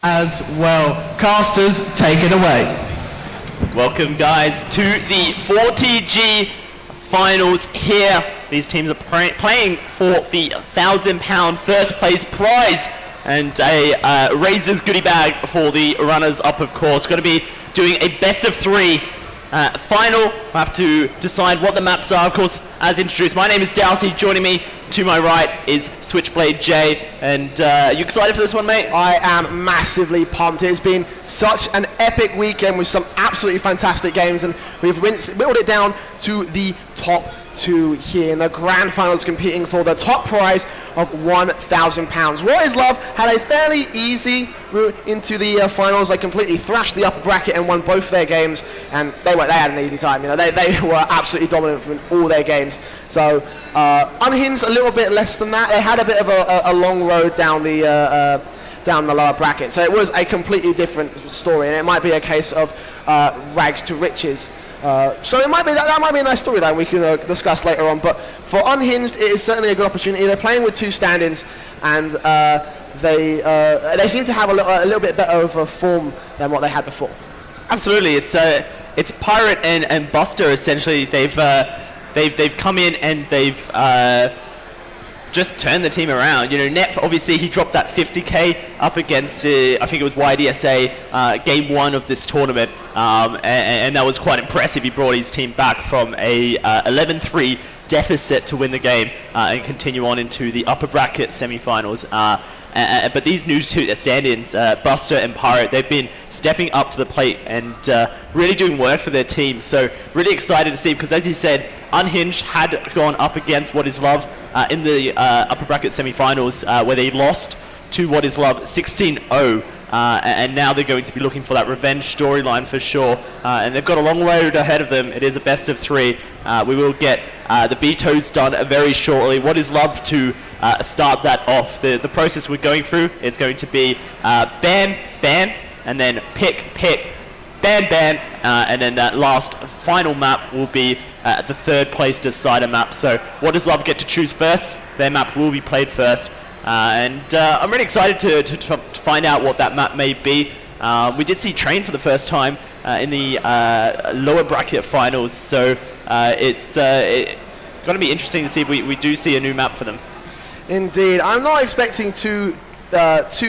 as well. Casters, take it away. Welcome guys to the 40G finals here. These teams are playing for the £1,000 first place prize and a Razors goodie bag for the runners up, of course. Going to be doing a best of three final. We'll have to decide what the maps are, of course, as introduced. My name is Dalsey. Joining me to my right is Switchblade Jay. And you excited for this one, mate? I am massively pumped. It's been such an epic weekend with some absolutely fantastic games, and we've whittled it down to the top two here in the grand finals, competing for the top prize of £1,000. What is Love had a fairly easy route into the finals. They completely thrashed the upper bracket and won both their games, and they had an easy time. You know, they were absolutely dominant in all their games. So Unhinged a little bit less than that. They had a bit of a long road down the lower bracket, so it was a completely different story, and it might be a case of rags to riches. So it might be that might be a nice storyline we can discuss later on. But for Unhinged, it is certainly a good opportunity. They're playing with two stand-ins, and they seem to have a little bit better of a form than what they had before. Absolutely, it's Pirate and Buster essentially. They've come in and they've just turned the team around. You know, Nep, obviously, he dropped that 50k up against, I think it was YDSA, game one of this tournament, and that was quite impressive. He brought his team back from a 11-3 deficit to win the game and continue on into the upper bracket semi-finals. But these new two stand-ins, Buster and Pirate, they've been stepping up to the plate and really doing work for their team. So really excited to see, because as you said, Unhinged had gone up against What Is Love in the upper bracket semi-finals, where they lost to What Is Love 16-0. And now they're going to be looking for that revenge storyline for sure. And they've got a long road ahead of them. It is a best of three. We will get the vetoes done very shortly. What Is Love to start that off? The process we're going through is going to be ban, ban, and then pick, ban, ban, and then that last final map will be the third place decider map. So What Does Love get to choose first? Their map will be played first. And I'm really excited to find out what that map may be. We did see Train for the first time in the lower bracket finals, so it's going to be interesting to see if we do see a new map for them. Indeed. I'm not expecting too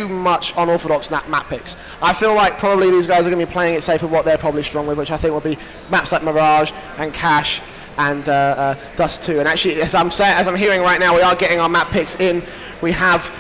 much unorthodox map picks. I feel like probably these guys are going to be playing it safe with what they're probably strong with, which I think will be maps like Mirage and Cash and Dust 2. And actually, as I'm hearing right now, we are getting our map picks in. We have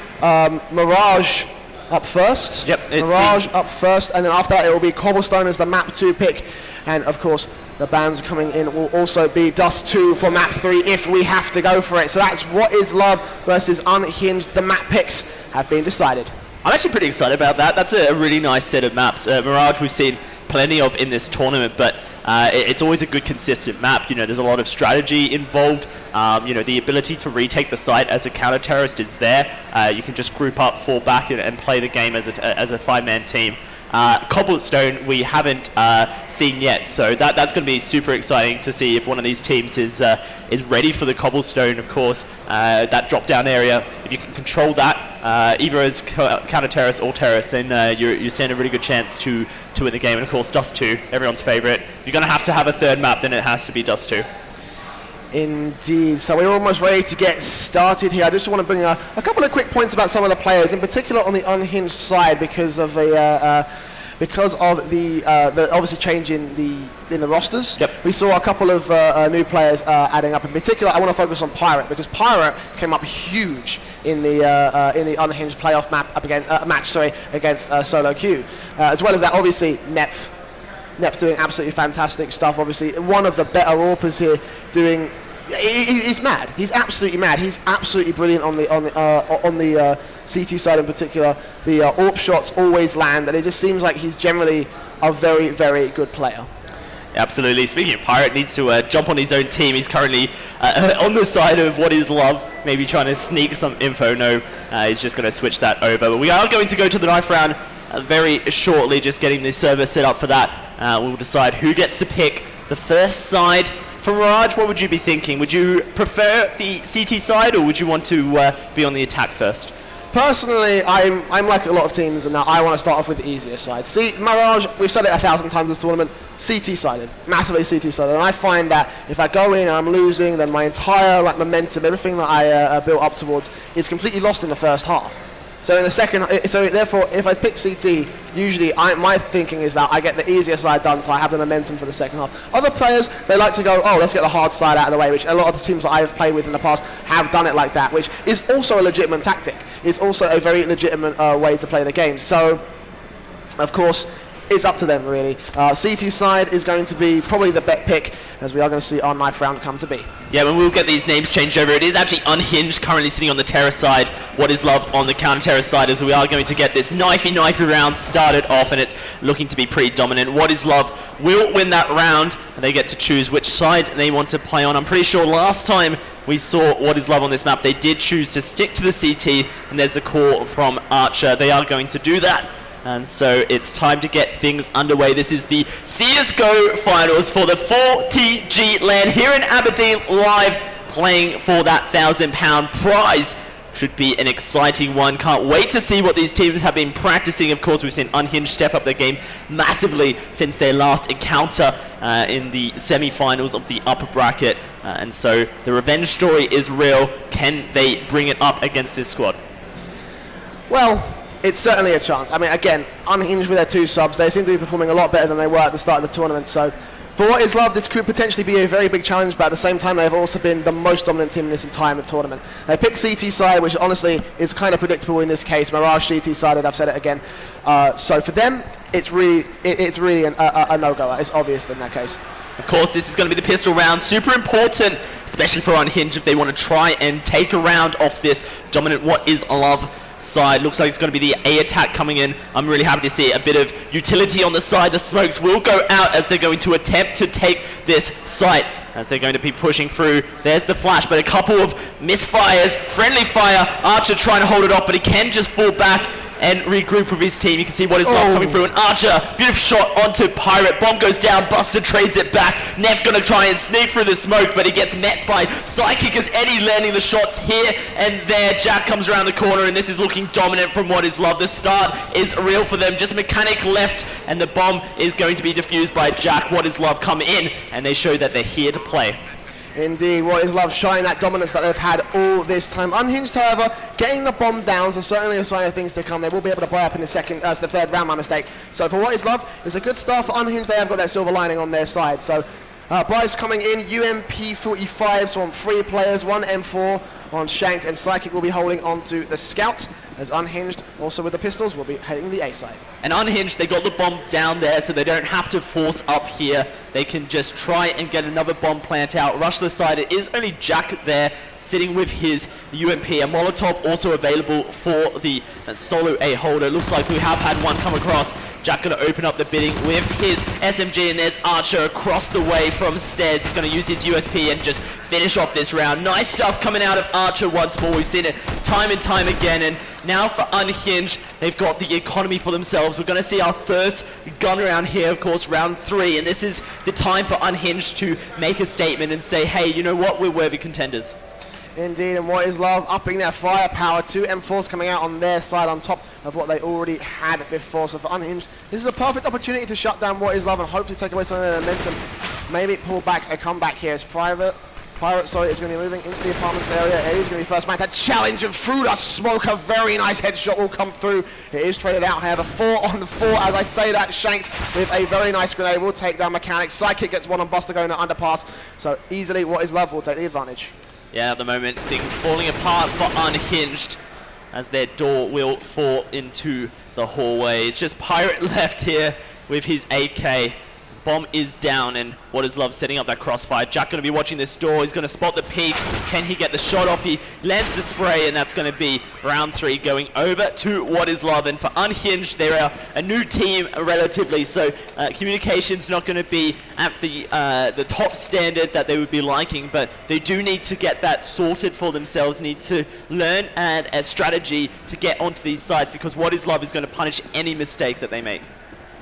Mirage up first. Yep, Mirage up first, and then after that it will be Cobblestone as the map 2 pick, and of course the bans coming in will also be Dust 2 for map 3 if we have to go for it. So that's What Is Love versus Unhinged. The map picks have been decided. I'm actually pretty excited about that. That's a really nice set of maps. Mirage we've seen plenty of in this tournament, but it's always a good consistent map. You know, there's a lot of strategy involved. You know, the ability to retake the site as a counter-terrorist is there. You can just group up, fall back, and play the game as a five-man team. Cobblestone we haven't seen yet, so that's going to be super exciting to see if one of these teams is ready for the Cobblestone. Of course, that drop-down area, if you can control that, either as counter-terrorist or terrorist, then you stand a really good chance to win the game. And of course, Dust 2, everyone's favorite. If you're going to have a third map, then it has to be Dust 2. Indeed. So we're almost ready to get started here. I just want to bring a couple of quick points about some of the players, in particular on the Unhinged side, because of the obviously change in the rosters. Yep. We saw a couple of new players adding up. In particular, I want to focus on Pirate, because Pirate came up huge in the Unhinged playoff match against Solo Q. As well as that, obviously Nep's doing absolutely fantastic stuff. Obviously, one of the better AWPers here doing. He's mad. He's absolutely mad. He's absolutely brilliant on the CT side in particular. The AWP shots always land, and it just seems like he's generally a very, very good player. Absolutely. Speaking of Pirate, needs to jump on his own team. He's currently on the side of What Is Love, maybe trying to sneak some info. No, he's just going to switch that over. But we are going to go to the knife round very shortly, just getting the server set up for that. We'll decide who gets to pick the first side. For Mirage, what would you be thinking? Would you prefer the CT side, or would you want to be on the attack first? Personally, I'm like a lot of teams, and now I want to start off with the easier side. See, Mirage, we've said it 1,000 times this tournament, CT-sided, massively CT-sided, and I find that if I go in and I'm losing, then my entire momentum, everything that I built up towards, is completely lost in the first half. So in the second, so therefore, if I pick CT, usually my thinking is that I get the easier side done, so I have the momentum for the second half. Other players, they like to go, oh, let's get the hard side out of the way, which a lot of the teams that I've played with in the past have done it like that, which is also a legitimate tactic. It's also a very legitimate way to play the game. So, of course, it's up to them, really. CT side is going to be probably the bet pick, as we are going to see our knife round come to be. Yeah, when we'll get these names changed over, it is actually Unhinged currently sitting on the terror side. What is Love on the counter-terror side, as we are going to get this knifey round started off, and it's looking to be pretty dominant. What is Love will win that round, and they get to choose which side they want to play on. I'm pretty sure last time we saw What is Love on this map, they did choose to stick to the CT, and there's a call from Archer. They are going to do that. And so it's time to get things underway. This is the CSGO finals for the 4TG LAN here in Aberdeen, live playing for that £1,000 prize. Should be an exciting one. Can't wait to see what these teams have been practicing. Of course, we've seen Unhinged step up their game massively since their last encounter in the semi-finals of the upper bracket. And so the revenge story is real. Can they bring it up against this squad? Well, it's certainly a chance. I mean, again, Unhinged with their 2 subs, they seem to be performing a lot better than they were at the start of the tournament. So, for what is Love, this could potentially be a very big challenge, but at the same time, they've also been the most dominant team in this entire tournament. They picked CT side, which honestly is kind of predictable in this case. Mirage CT sided, I've said it again. So for them, it's really a no-goer. It's obvious in that case. Of course, this is going to be the pistol round. Super important, especially for Unhinged, if they want to try and take a round off this dominant What is Love side. Looks like it's going to be the A attack coming in. I'm really happy to see a bit of utility on the side. The smokes will go out as they're going to attempt to take this site, as they're going to be pushing through. There's the flash, but a couple of misfires. Friendly fire. Archer trying to hold it off, but he can just fall back and regroup with his team. You can see What is Love coming through, and Archer, beautiful shot onto Pirate. Bomb goes down, Buster trades it back. Neff gonna try and sneak through the smoke, but he gets met by Psychic as Eddie landing the shots here and there. Jack comes around the corner, and this is looking dominant from What is Love. The start is real for them. Just mechanic left, and the bomb is going to be defused by Jack. What is Love come in, and they show that they're here to play. Indeed, What is Love showing that dominance that they've had all this time. Unhinged, however, getting the bomb down, so certainly a sign of things to come. They will be able to buy up in the third round, my mistake. So for What is Love, it's a good start for Unhinged. They have got that silver lining on their side. So Bryce coming in, UMP 45, so on 3 players, 1 M4 on Shanked, and Psychic will be holding on to the Scouts, as Unhinged, also with the pistols, will be heading the A side. And Unhinged, they got the bomb down there, so they don't have to force up here. They can just try and get another bomb plant out, rush the side. It is only Jack there, sitting with his UMP. A Molotov also available for the solo A holder. Looks like we have had one come across. Jack going to open up the bidding with his SMG, and there's Archer across the way from stairs. He's going to use his USP and just finish off this round. Nice stuff coming out of Archer once more. We've seen it time and time again, and now for Unhinged, they've got the economy for themselves. We're going to see our first gun round here, of course, round 3, and this is the time for Unhinged to make a statement and say, hey, you know what, we're worthy contenders. Indeed, and What is Love upping their firepower. 2 M4s coming out on their side on top of what they already had before. So for Unhinged, this is a perfect opportunity to shut down What is Love and hopefully take away some of their momentum. Maybe pull back a comeback here. As Pirate, sorry, is going to be moving into the apartments area. Eddie's going to be first man to challenge him through the smoke. A very nice headshot will come through. It is traded out, however. 4 on 4. As I say that, Shanked with a very nice grenade will take down Mechanic. Psychic gets one on Buster going to underpass. So easily, What is Love will take the advantage. Yeah, at the moment, things falling apart for Unhinged as their door will fall into the hallway. It's just Pirate left here with his AK. Bomb is down, and What is Love setting up that crossfire. Jack going to be watching this door. He's going to spot the peek. Can he get the shot off? He lands the spray, and that's going to be round 3 going over to What is Love. And for Unhinged, they're a new team relatively, so communication's not going to be at the top standard that they would be liking, but they do need to get that sorted for themselves, need to learn a strategy to get onto these sites, because What is Love is going to punish any mistake that they make.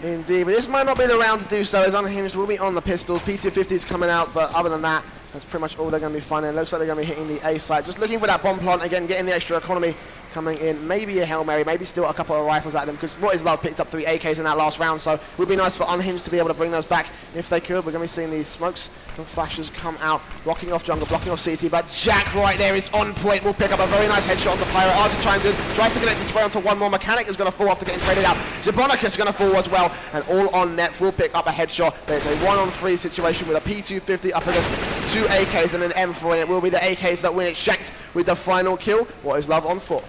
Indeed, but this might not be the round to do so, as Unhinged will be on the pistols. P250 is coming out, but other than that, that's pretty much all they're going to be finding. It looks like they're going to be hitting the A site. Just looking for that bomb plant again, getting the extra economy coming in. Maybe a Hail Mary, maybe still a couple of rifles at them, because What Is Love picked up 3 AKs in that last round, so it would be nice for Unhinged to be able to bring those back if they could. We're going to be seeing these smokes and flashes come out, blocking off jungle, blocking off CT, but Jack right there is on point. We'll pick up a very nice headshot on the Pirate. Archer chimes in, tries to connect the spray onto one more. Mechanic is going to fall after getting traded out. Jabonica is going to fall as well, and all on net will pick up a headshot. There's a 1-on-3 situation with a P250 up against 2 AKs and an M4, and it will be the AKs that win it. Shanked with the final kill. What Is Love on 4.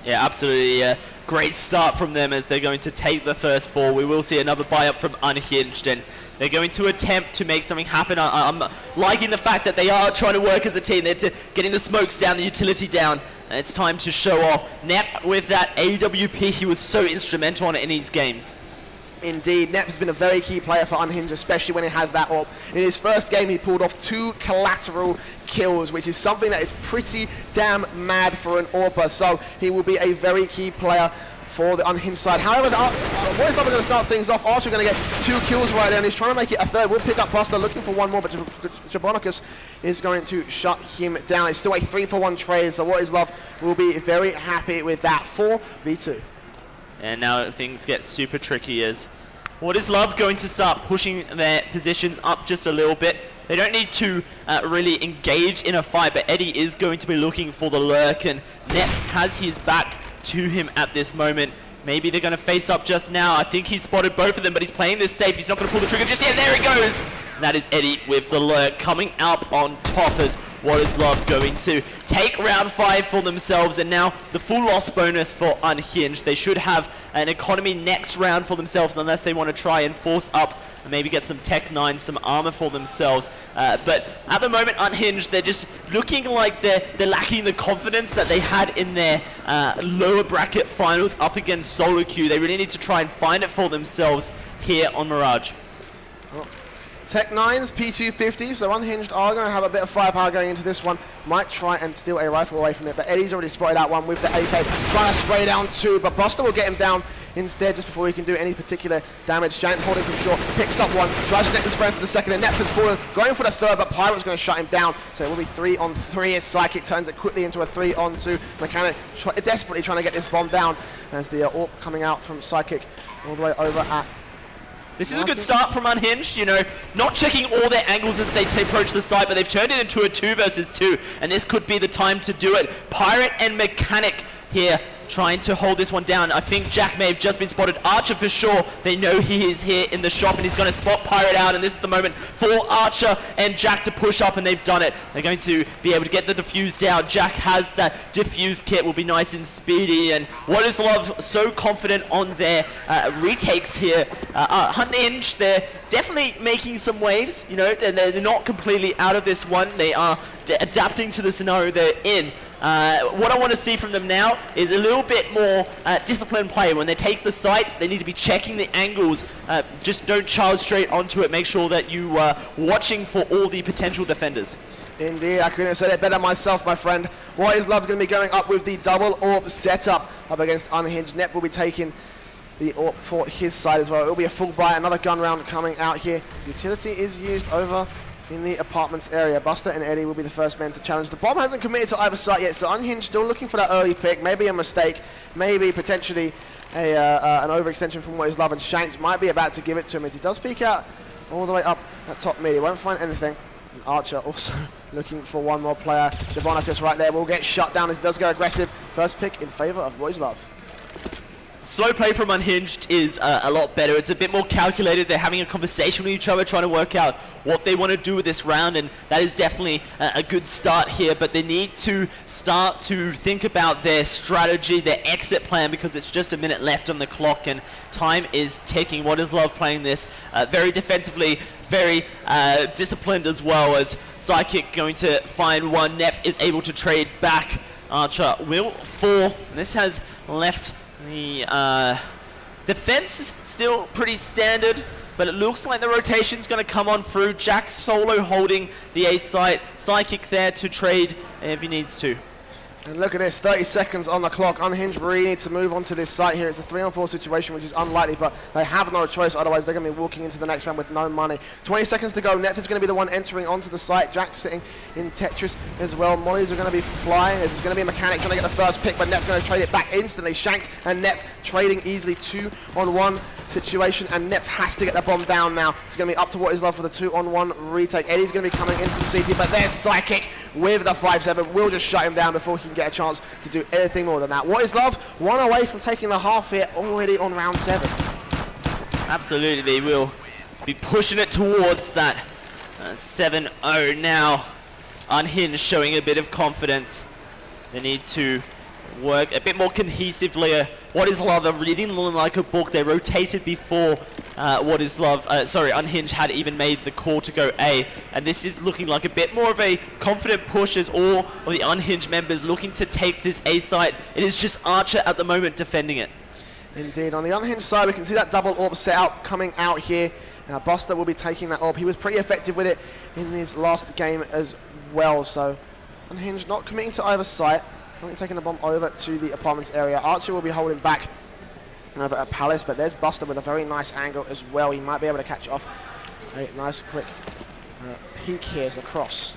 Yeah, absolutely. Great start from them as they're going to take the first 4. We will see another buy up from Unhinged, and they're going to attempt to make something happen. I'm liking the fact that they are trying to work as a team. They're getting the smokes down, the utility down, and it's time to show off. Nep with that AWP, he was so instrumental on it in these games. Indeed, Nep has been a very key player for Unhinged, especially when he has that AWP. In his first game, he pulled off 2 collateral kills, which is something that is pretty damn mad for an AWPer. So he will be a very key player for the Unhinged side. However, What Is Love are going to start things off. Archer going to get 2 kills right there, and he's trying to make it a third. We'll pick up Buster, looking for one more, but Jabonicus is going to shut him down. It's still a 3-for-1 trade, so What Is Love will be very happy with that. 4v2. And now things get super tricky as What Is Love going to start pushing their positions up just a little bit. They don't need to really engage in a fight, but Eddie is going to be looking for the lurk, and Nep has his back to him at this moment. Maybe they're going to face up just now. I think he's spotted both of them, but he's playing this safe. He's not going to pull the trigger just yet. There he goes. And that is Eddie with the lurk coming out on top as What Is Love going to take round 5 for themselves, and now the full loss bonus for Unhinged. They should have an economy next round for themselves unless they want to try and force up and maybe get some Tech 9, some armor for themselves. But at the moment, Unhinged, they're just looking like they're lacking the confidence that they had in their lower bracket finals up against Solo Q. They really need to try and find it for themselves here on Mirage. Tech 9's P250, so Unhinged are going to have a bit of firepower going into this one. Might try and steal a rifle away from it, but Eddie's already spotted out one with the AK, trying to spray down 2, but Buster will get him down instead just before he can do any particular damage. Shank holding from short, picks up one, tries to connect the spray for the second, and Neptun's fallen, going for the third, but Pirate's going to shut him down, so it will be 3-on-3 as Psychic turns it quickly into a 3-on-2. Mechanic desperately trying to get this bomb down as the AWP coming out from Psychic all the way over at... This is a good start from Unhinged, you know, not checking all their angles as they approach the site, but they've turned it into a 2 versus 2, and this could be the time to do it. Pirate and Mechanic here trying to hold this one down. I think Jack may have just been spotted. Archer for sure, they know he is here in the shop, and he's going to spot Pirate out, and this is the moment for Archer and Jack to push up, and they've done it. They're going to be able to get the defuse down. Jack has that defuse kit, will be nice and speedy, and What Is Love so confident on their retakes here. Unhinged, they're definitely making some waves, you know, they're not completely out of this one. They are adapting to the scenario they're in. What I want to see from them now is a little bit more disciplined play. When they take the sites, they need to be checking the angles. Just don't charge straight onto it. Make sure that you are watching for all the potential defenders. Indeed, I couldn't have said it better myself, my friend. What Is Love going to be going up with the double AWP setup up against Unhinged. Nep will be taking the AWP for his side as well. It will be a full buy, another gun round coming out here. The utility is used over in the apartments area. Buster and Eddie will be the first men to challenge. The bomb hasn't committed to either side yet, so Unhinged still looking for that early pick. Maybe a mistake, maybe potentially an overextension from What Is Love, and Shanks might be about to give it to him as he does peek out all the way up at top mid. He won't find anything. And Archer also looking for one more player. Jabonicus right there will get shut down as he does go aggressive. First pick in favor of What Is Love. Slow play from Unhinged is a lot better. It's a bit more calculated. They're having a conversation with each other, trying to work out what they want to do with this round, and that is definitely a good start here, but they need to start to think about their strategy, their exit plan, because it's just a minute left on the clock and time is ticking. What Is Love playing this very defensively, very disciplined as well, as Psychic going to find one. Nef is able to trade back. Archer will fall, and this has left the defense still pretty standard, but it looks like the rotation's going to come on through. Jack solo holding the A site. Psychic there to trade if he needs to. And look at this, 30 seconds on the clock. Unhinged really need to move on to this site here. It's a 3-on-4 situation, which is unlikely, but they have no choice. Otherwise, they're going to be walking into the next round with no money. 20 seconds to go. Nef is going to be the one entering onto the site. Jack sitting in Tetris as well. Mollies are going to be flying. This is going to be a mechanic trying to get the first pick, but Nef's going to trade it back instantly. Shanked, and Nef trading easily 2-on-1 situation, and Nef has to get the bomb down now. It's going to be up to What Is Love for the 2-on-1 retake. Eddie's going to be coming in from CT, but there's Psychic with the 5-7. We'll just shut him down before he can get a chance to do anything more than that. What Is Love, one away from taking the half here already on round 7. Absolutely, they will be pushing it towards that 7-0 now. Unhinged showing a bit of confidence. They need to work a bit more cohesively. What Is Love are reading like a book. They rotated before Unhinged had even made the call to go A, and this is looking like a bit more of a confident push as all of the Unhinged members looking to take this A site. It is just Archer at the moment defending it. Indeed, on the Unhinged side, we can see that double orb setup coming out here. Buster will be taking that orb. He was pretty effective with it in his last game as well, so Unhinged not committing to either site. Taking the bomb over to the apartments area. Archer will be holding back over at Palace, but there's Buster with a very nice angle as well. He might be able to catch it off. A nice quick peek here as the cross.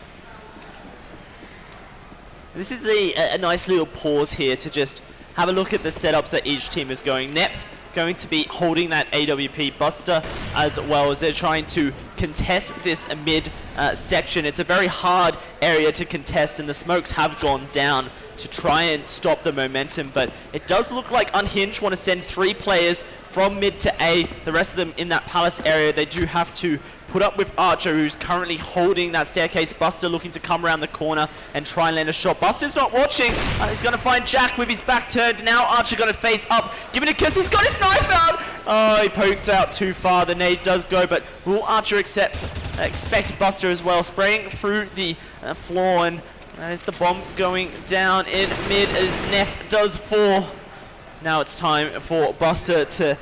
This is a nice little pause here to just have a look at the setups that each team is going. Nef going to be holding that AWP. Buster as well as they're trying to contest this mid section. It's a very hard area to contest, and the smokes have gone down to try and stop the momentum, but it does look like Unhinged want to send 3 players from mid to A. The rest of them in that Palace area, they do have to put up with Archer, who's currently holding that staircase. Buster looking to come around the corner and try and land a shot. Buster's not watching. He's going to find Jack with his back turned. Now Archer going to face up. Give it a kiss. He's got his knife out. Oh, he poked out too far. The nade does go, but will Archer expect Buster as well? Spraying through the floor, and that is the bomb going down in mid as Nef does fall. Now it's time for Buster to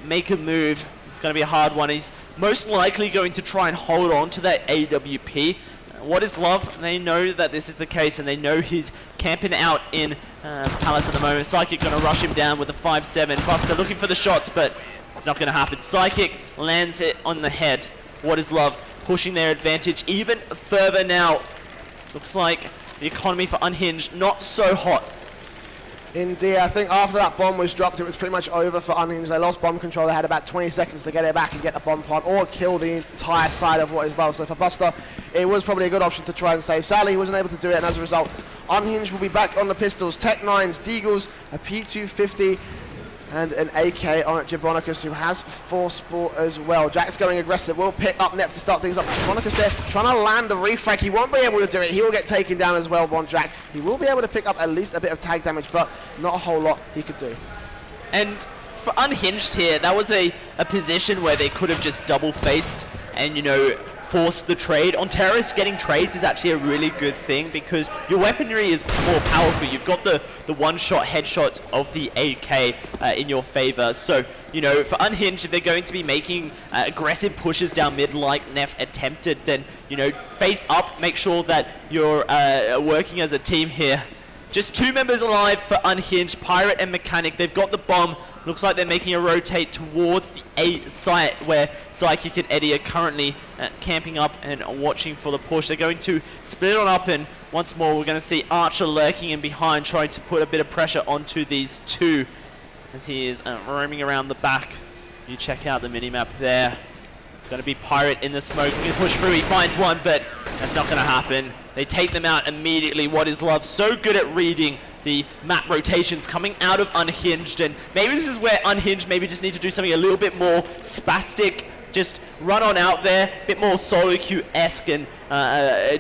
make a move. It's going to be a hard one. He's most likely going to try and hold on to that AWP. What Is Love? They know that this is the case, and they know he's camping out in Palace at the moment. Psychic going to rush him down with a 5-7. Buster looking for the shots, but it's not going to happen. Psychic lands it on the head. What Is Love pushing their advantage even further now. Looks like the economy for Unhinged not so hot. Indeed, I think after that bomb was dropped, it was pretty much over for Unhinged. They lost bomb control. They had about 20 seconds to get it back and get the bomb pod or kill the entire side of What Is Love. So for Buster, it was probably a good option to try and save. Sadly, he wasn't able to do it, and as a result, Unhinged will be back on the pistols. Tech 9s, Deagles, a P250, and an AK on Jabonicus, who has 4 sport as well. Jack's going aggressive. We'll pick up Nef to start things up. Jabonicus there trying to land the refrag. He won't be able to do it. He will get taken down as well on Jack. He will be able to pick up at least a bit of tag damage, but not a whole lot he could do. And for Unhinged here, that was a position where they could have just double-faced and, forced the trade. On terrorists, getting trades is actually a really good thing because your weaponry is more powerful. You've got the one-shot headshots of the AK in your favor. So, for Unhinged, if they're going to be making aggressive pushes down mid like Nef attempted, then, face up, make sure that you're working as a team here. Just 2 members alive for Unhinged, Pirate and Mechanic. They've got the bomb. Looks like they're making a rotate towards the A site where Psychic and Eddie are currently camping up and watching for the push. They're going to split it on up, and once more we're going to see Archer lurking in behind, trying to put a bit of pressure onto these 2 as he is roaming around the back. You check out the minimap there. It's going to be Pirate in the smoke. He can push through. He finds one, but that's not going to happen. They take them out immediately. What Is Love? So good at reading the map rotations coming out of Unhinged, and maybe this is where Unhinged maybe just need to do something a little bit more spastic. Just run on out there, a bit more solo queue-esque, and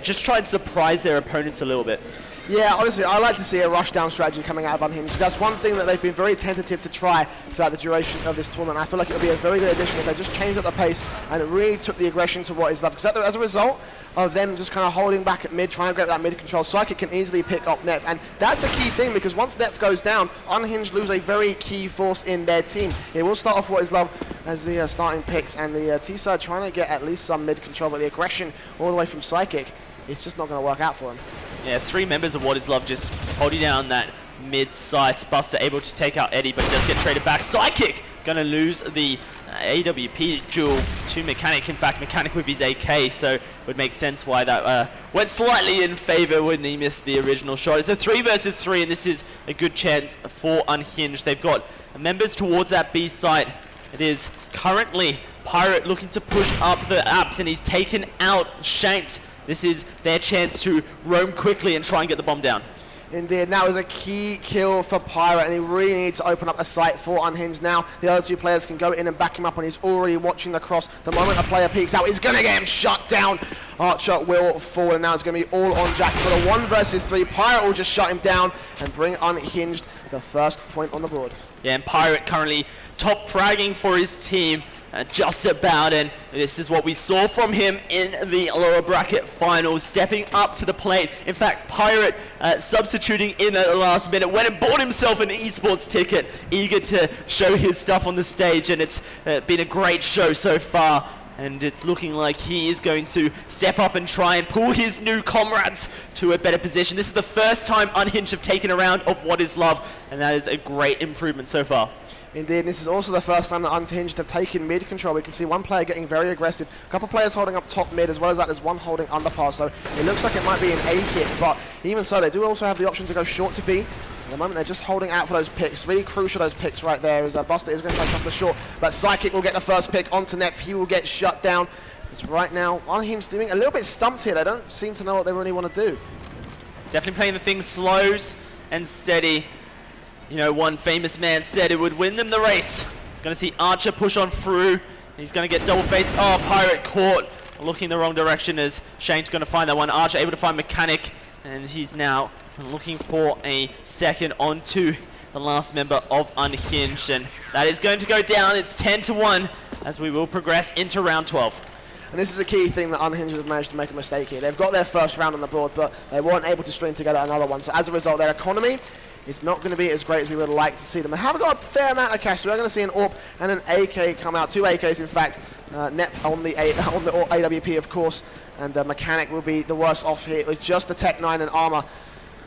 just try and surprise their opponents a little bit. Yeah, honestly, I like to see a rush-down strategy coming out of Unhinged. That's one thing that they've been very tentative to try throughout the duration of this tournament. I feel like it would be a very good addition if they just changed up the pace and it really took the aggression to What Is Love. Because as a result of them just kind of holding back at mid, trying to get that mid control, Psychic can easily pick up Nef. And that's a key thing, because once Nef goes down, Unhinged lose a very key force in their team. It will start off What Is Love as the starting picks, and the T-side trying to get at least some mid control, but the aggression all the way from Psychic, it's just not going to work out for him. Yeah, 3 members of What Is Love just holding down that mid-site. Buster able to take out Eddie, but he does get traded back. Sidekick gonna lose the AWP duel to Mechanic. In fact, Mechanic with his AK, so it would make sense why that went slightly in favor when he missed the original shot. It's a 3 versus 3, and this is a good chance for Unhinged. They've got members towards that B site. It is currently Pirate looking to push up the apps, and he's taken out Shanked. This is their chance to roam quickly and try and get the bomb down. Indeed, and that was a key kill for Pirate, and he really needs to open up a site for Unhinged now. The other 2 players can go in and back him up, and he's already watching the cross. The moment a player peeks out, he's going to get him shut down. Archer will fall, and now it's going to be all on Jack for the 1 versus 3. Pirate will just shut him down and bring Unhinged the first point on the board. Yeah, and Pirate currently top fragging for his team. Just about, and this is what we saw from him in the lower bracket finals, stepping up to the plate. In fact, Pirate substituting in at the last minute, went and bought himself an esports ticket, eager to show his stuff on the stage, and it's been a great show so far. And it's looking like he is going to step up and try and pull his new comrades to a better position. This is the first time Unhinged have taken a round of What Is Love, and that is a great improvement so far. Indeed, this is also the first time that Unhinged have taken mid control. We can see one player getting very aggressive, a couple players holding up top mid, as well as that there's one holding underpass, so it looks like it might be an A hit, but even so, they do also have the option to go short to B. At the moment, they're just holding out for those picks. Really crucial, those picks right there, as Buster is going to try to trust the short, but Psychic will get the first pick onto Nep. He will get shut down. It's right now, Unhinged doing a little bit stumped here. They don't seem to know what they really want to do. Definitely playing the things slows and steady. You know, one famous man said it would win them the race. He's going to see Archer push on through. He's going to get double-faced. Oh, Pirate caught. Looking the wrong direction as Shane's going to find that one. Archer able to find Mechanic. And he's now looking for a second onto the last member of Unhinged. And that is going to go down. It's 10-1 as we will progress into round 12. And this is a key thing that Unhinged have managed to make a mistake here. They've got their first round on the board, but they weren't able to string together another one. So as a result, their economy is not going to be as great as we would like to see them. They have got a fair amount of cash, so we're going to see an AWP and an AK come out. 2 AKs, in fact. Nep on the AWP, of course, and Mechanic will be the worst off here with just the Tech 9 and armor.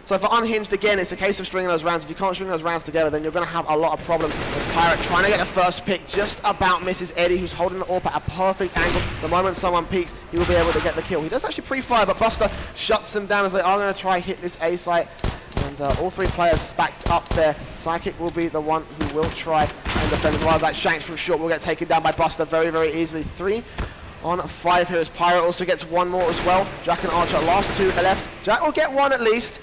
So for Unhinged, again, it's a case of stringing those rounds. If you can't string those rounds together, then you're going to have a lot of problems. As Pirate trying to get the first pick, just about misses Eddie, who's holding the AWP at a perfect angle. The moment someone peeks, he will be able to get the kill. He does actually pre-fire, but Buster shuts him down as they are going to try hit this A site. And all 3 players stacked up there. Psychic will be the one who will try and defend as well as that. Shanks from short will get taken down by Buster very, very easily. 3 on 5 here as Pirate also gets 1 more as well. Jack and Archer, last 2 are left. Jack will get 1 at least.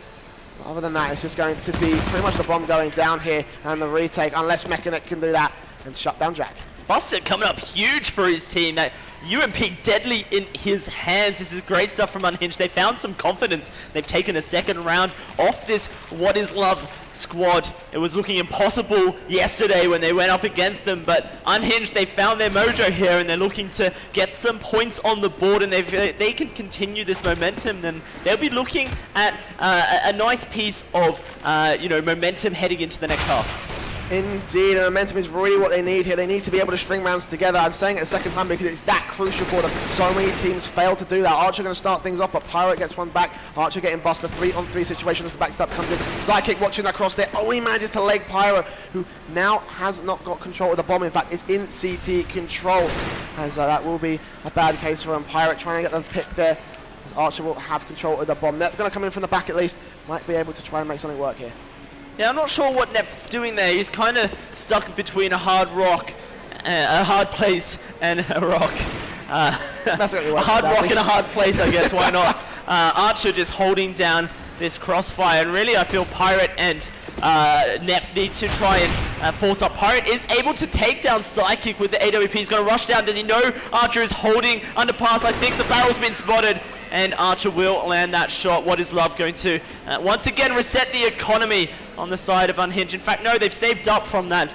Other than that, it's just going to be pretty much the bomb going down here and the retake, unless Mechanic can do that and shut down Jack. Buster coming up huge for his team. That UMP deadly in his hands. This is great stuff from Unhinged. They found some confidence. They've taken a second round off this What Is Love squad. It was looking impossible yesterday when they went up against them, but Unhinged, they found their mojo here and they're looking to get some points on the board, and if they can continue this momentum, then they'll be looking at a nice piece of momentum heading into the next half. Indeed, and momentum is really what they need here. They need to be able to string rounds together. I'm saying it a second time because it's that crucial for them. So many teams fail to do that. Archer going to start things off, but Pirate gets one back. Archer getting Buster 3-on-3 situation as the backstep comes in. Sidekick watching that cross there. Only manages to leg Pirate, who now has not got control of the bomb. In fact, is in CT control. As that will be a bad case for him. Pirate trying to get the pick there. As Archer will have control of the bomb. They're going to come in from the back at least. Might be able to try and make something work here. Yeah, I'm not sure what Nef's doing there. He's kind of stuck between a hard rock, a hard place, and a rock. That's a hard rock and a hard place, I guess. Why not? Archer just holding down this crossfire, and really I feel Pirate and Nef need to try and force up. Pirate is able to take down Psychic with the AWP. He's going to rush down. Does he know Archer is holding underpass? I think the barrel's been spotted, and Archer will land that shot. What Is Love going to once again reset the economy on the side of Unhinged? In fact, no, they've saved up from that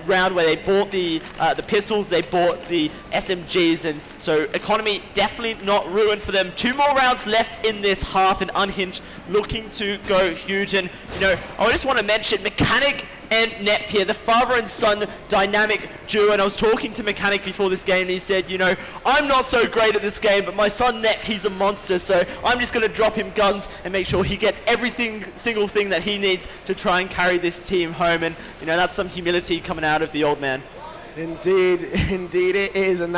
round where they bought the pistols, they bought the SMGs, and so economy definitely not ruined for them. 2 more rounds left in this half, and Unhinged looking to go huge. And I just want to mention Mechanic and Nef here, the father and son dynamic duo. And I was talking to Mechanic before this game, and he said, you know, I'm not so great at this game, but my son Nef, he's a monster, so I'm just going to drop him guns and make sure he gets single thing that he needs to try and carry this team home. And, you know, that's some humility coming out of the old man. Indeed, indeed it is, and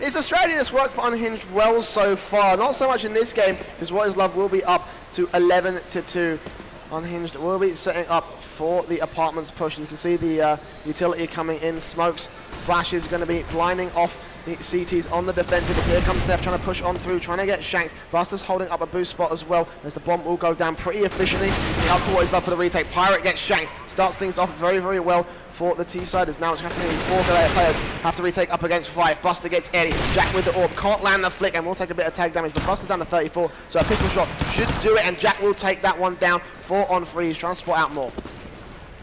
it's a strategy that's worked for Unhinged well so far. Not so much in this game, because What Is Love will be up to 11-2. Unhinged will be setting up for the apartments push, and you can see the utility coming in. Smokes, flashes going to be blinding off the CTs on the defensive, but here comes Nef trying to push on through, trying to get shanked. Buster's holding up a boost spot as well, as the bomb will go down pretty efficiently. Up to What Is Love for the retake. Pirate gets shanked, starts things off very, very well for the T-side, as now it's going to be 4 players have to retake up against 5. Buster gets Eddie, Jack with the orb, can't land the flick, and will take a bit of tag damage, but Buster's down to 34, so a pistol shot should do it, and Jack will take that one down. 4 on 3, he's trying to spot out more.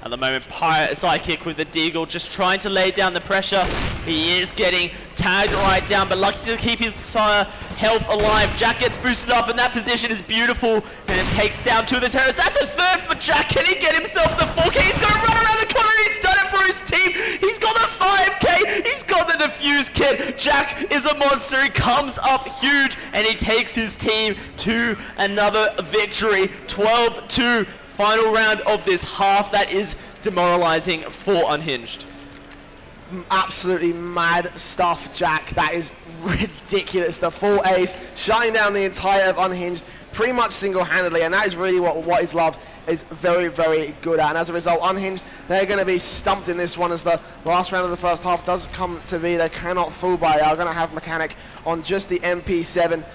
At the moment, Pirate sidekick with the Deagle, just trying to lay down the pressure. He is getting tagged right down, but lucky to keep his health alive. Jack gets boosted up, and that position is beautiful, and takes down 2 of the terrorists. That's a third for Jack. Can he get himself the 4K? He's going to run around the corner, and he's done it for his team. He's got the 5K. He's got the defuse kit. Jack is a monster. He comes up huge, and he takes his team to another victory. 12-2. Final round of this half. That is demoralizing for Unhinged. Absolutely mad stuff, Jack. That is ridiculous. The full ace, shutting down the entire of Unhinged pretty much single-handedly, and that is really what Is Love is very, very good at. And as a result, Unhinged, they're going to be stumped in this one, as the last round of the first half does come to be. They cannot fool by it. Are going to have Mechanic on just the MP7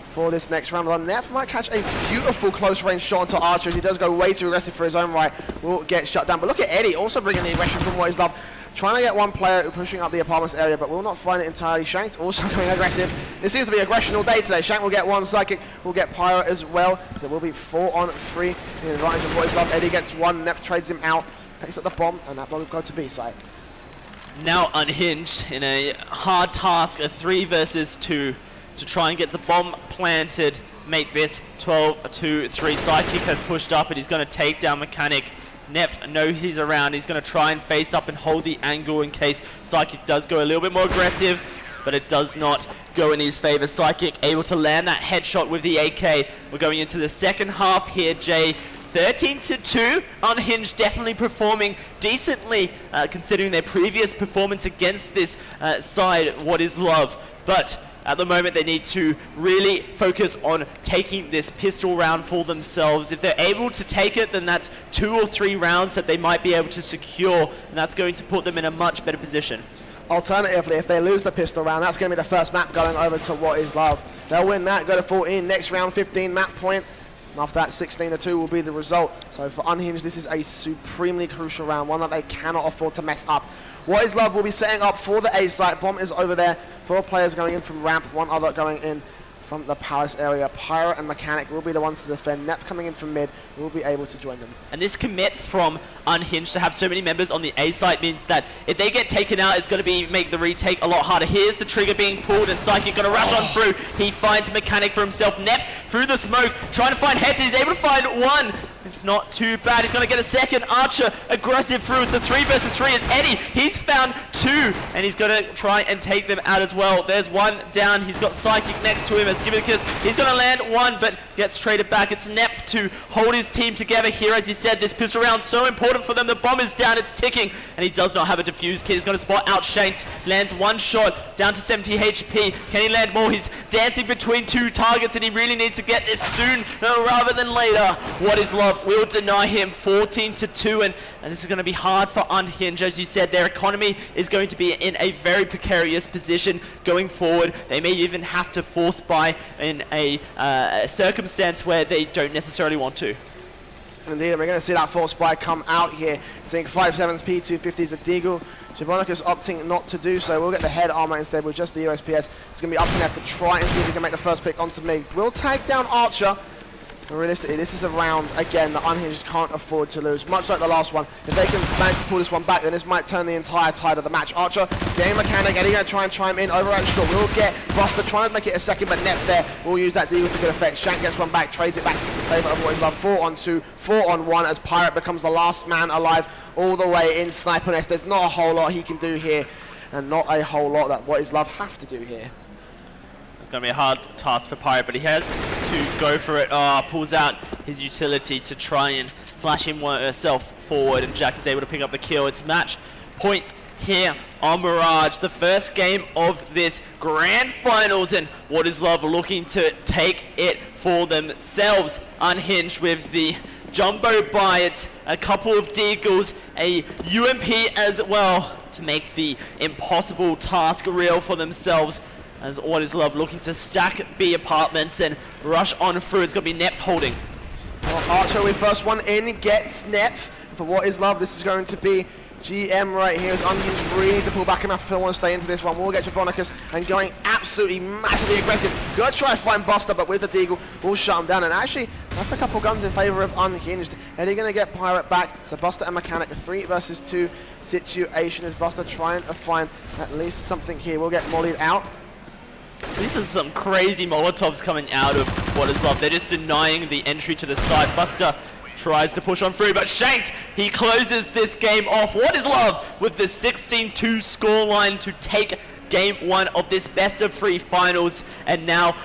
for this next round. Nef might catch a beautiful close-range shot onto Archer, as he does go way too aggressive for his own right. Will get shut down. But look at Eddie, also bringing the aggression from What Is Love. Trying to get one player pushing up the apartments area, but will not find it entirely. Shanked also going aggressive. It seems to be aggression all day today. Shank will get one, Psychic will get Pyro as well. So it will be 4 on 3 in the advantage of What Is Love. Eddie gets one, Nef trades him out, takes up the bomb, and that bomb will go to B-side. Now Unhinged in a hard task, a 3 versus 2. To try and get the bomb planted, make this 12-2-3. Sidekick has pushed up, and he's going to take down Mechanic. Nef knows he's around. He's going to try and face up and hold the angle in case Sidekick does go a little bit more aggressive, but it does not go in his favor. Sidekick able to land that headshot with the AK. We're going into the second half here, Jay. 13-2. Unhinged definitely performing decently, considering their previous performance against this side, What Is Love. But at the moment, they need to really focus on taking this pistol round for themselves. If they're able to take it, then that's 2 or 3 rounds that they might be able to secure, and that's going to put them in a much better position. Alternatively, if they lose the pistol round, that's going to be the first map going over to What Is Love. They'll win that, go to 14, next round 15 map point. And after that, 16-2 will be the result. So for Unhinged, this is a supremely crucial round, one that they cannot afford to mess up. What Is Love will be setting up for the A site. Bomb is over there. 4 players going in from ramp, 1 other going in from the palace area. Pyro and Mechanic will be the ones to defend. Nef coming in from mid will be able to join them. And this commit from Unhinged to have so many members on the A site means that if they get taken out, it's going to make the retake a lot harder. Here's the trigger being pulled, and Psychic going to rush on through. He finds Mechanic for himself. Nef through the smoke, trying to find heads. He's able to find 1. It's not too bad. He's going to get a second. Archer aggressive through. It's a 3 versus 3 as Eddie. He's found 2, and he's going to try and take them out as well. There's 1 down. He's got Psychic next to him as Gibicus. He's going to land 1, but gets traded back. It's Nef to hold his team together here. As he said, this pistol round so important for them. The bomb is down. It's ticking, and he does not have a defuse kit. He's going to spot out Shanked. Lands 1 shot down to 70 HP. Can he land more? He's dancing between 2 targets, and he really needs to get this soon rather than later. What Is Love will deny him 14-2, and this is going to be hard for Unhinged. As you said, their economy is going to be in a very precarious position going forward. They may even have to force buy in a circumstance where they don't necessarily want to. Indeed, we're going to see that force buy come out here. Seeing 5.7s, P250s, a Deagle. Javonicus opting not to do so. We'll get the head armor instead with just the USPS. It's going to be up to Nef to try and see if he can make the first pick onto me. We'll tag down Archer. realistically, this is a round, again, that Unhinged can't afford to lose. Much like the last one, if they can manage to pull this one back, then this might turn the entire tide of the match. Archer, game mechanic, Eddie going to try and chime in. Overround short, we'll get Buster trying to make it a second, but Nep there will use that deagle to good effect. Shank gets one back, trades it back in favour of What Is Love. 4 on 2, 4 on 1 as Pirate becomes the last man alive all the way in Sniper Nest. There's not a whole lot he can do here, and not a whole lot that What Is Love have to do here. It's going to be a hard task for Pirate, but he has to go for it. Pulls out his utility to try and flash himself forward, and Jack is able to pick up the kill. It's match point here on Mirage, the first game of this grand finals, and What Is Love looking to take it for themselves. Unhinged with the jumbo bites, a couple of deagles, a UMP as well to make the impossible task real for themselves, as What Is Love looking to stack B apartments and rush on through. It's going to be Nep holding. Well, Archer with first one in gets Nep. For What Is Love, this is going to be GM right here as Unhinged really to pull back enough if they want to stay into this one. We'll get Jabonicus and going absolutely massively aggressive. Gonna try and find Buster, but with the deagle, we'll shut him down. And actually, that's a couple guns in favour of Unhinged. Eddie gonna get Pirate back. So Buster and Mechanic, a 3 versus 2 situation as Buster trying to find at least something here. We'll get mollied out. This is some crazy Molotovs coming out of What Is Love. They're just denying the entry to the side. Buster tries to push on through, but shanked. He closes this game off. What Is Love with the 16-2 scoreline to take game 1 of this best of 3 finals, and now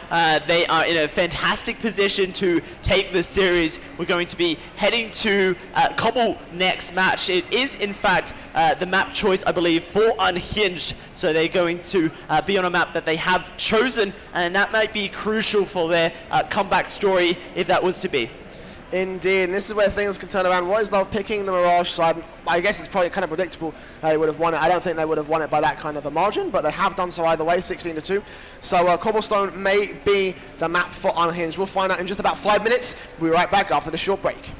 they are in a fantastic position to take the series. We're going to be heading to Cobble next match. It is in fact the map choice, I believe, for Unhinged, so they're going to be on a map that they have chosen, and that might be crucial for their comeback story if that was to be. Indeed, and this is where things can turn around. What Is Love picking the Mirage side. I guess it's probably kind of predictable they would have won it. I don't think they would have won it by that kind of a margin, but they have done so either way, 16-2. So Cobblestone may be the map for Unhinged. We'll find out in just about 5 minutes. We'll be right back after the short break.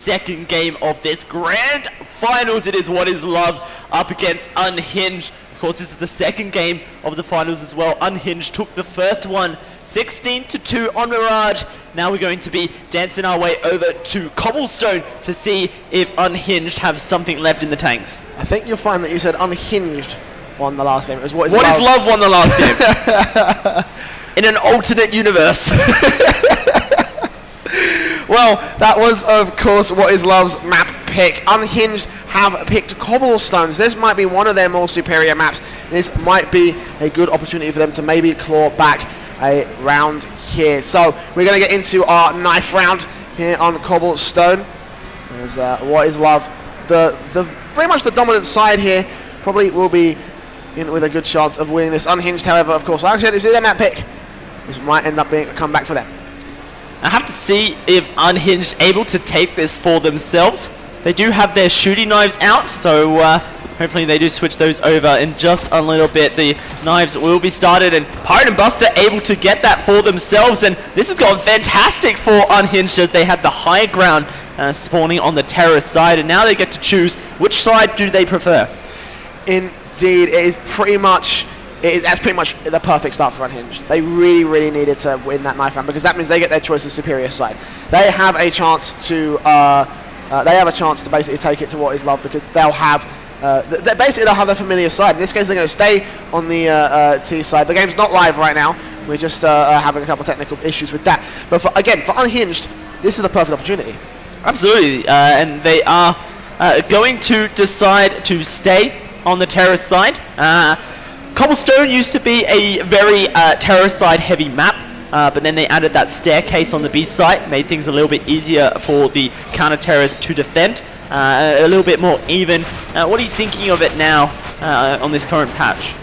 Second game of this grand finals. It is What Is Love up against Unhinged. Of course, this is the second game of the finals as well. Unhinged took the first one 16-2 on Mirage. Now we're going to be dancing our way over to Cobblestone to see if Unhinged have something left in the tanks. I think you'll find that you said Unhinged won the last game. It was What Is What Love. Is Love won the last game. in an alternate universe. Well, that was, of course, What Is Love's map pick. Unhinged have picked Cobblestones. This might be one of their more superior maps. This might be a good opportunity for them to maybe claw back a round here. So we're going to get into our knife round here on Cobblestone. As What Is Love, the very much the dominant side here, probably will be in with a good chance of winning this. Unhinged, however, of course, like I said, this is their map pick. This might end up being a comeback for them. I have to see if Unhinged able to take this for themselves. They do have their shooting knives out, so hopefully they do switch those over in just a little bit. The knives will be started, and Pirate and Buster able to get that for themselves, and this has gone fantastic for Unhinged as they have the high ground spawning on the terrorist side, and now they get to choose which side do they prefer. Indeed, that's pretty much the perfect start for Unhinged. They really needed to win that knife round because that means they get their choice of superior side. They have a chance to basically take it to What Is Love because they'll have they'll have their familiar side. In this case, they're going to stay on the T side. The game's not live right now. We're just having a couple of technical issues with that. But for Unhinged, this is the perfect opportunity. Absolutely, and they are going to decide to stay on the terrorist side. Cobblestone used to be a very terrorist side heavy map, but then they added that staircase on the B site, made things a little bit easier for the counter-terrorists to defend, a little bit more even. What are you thinking of it now on this current patch?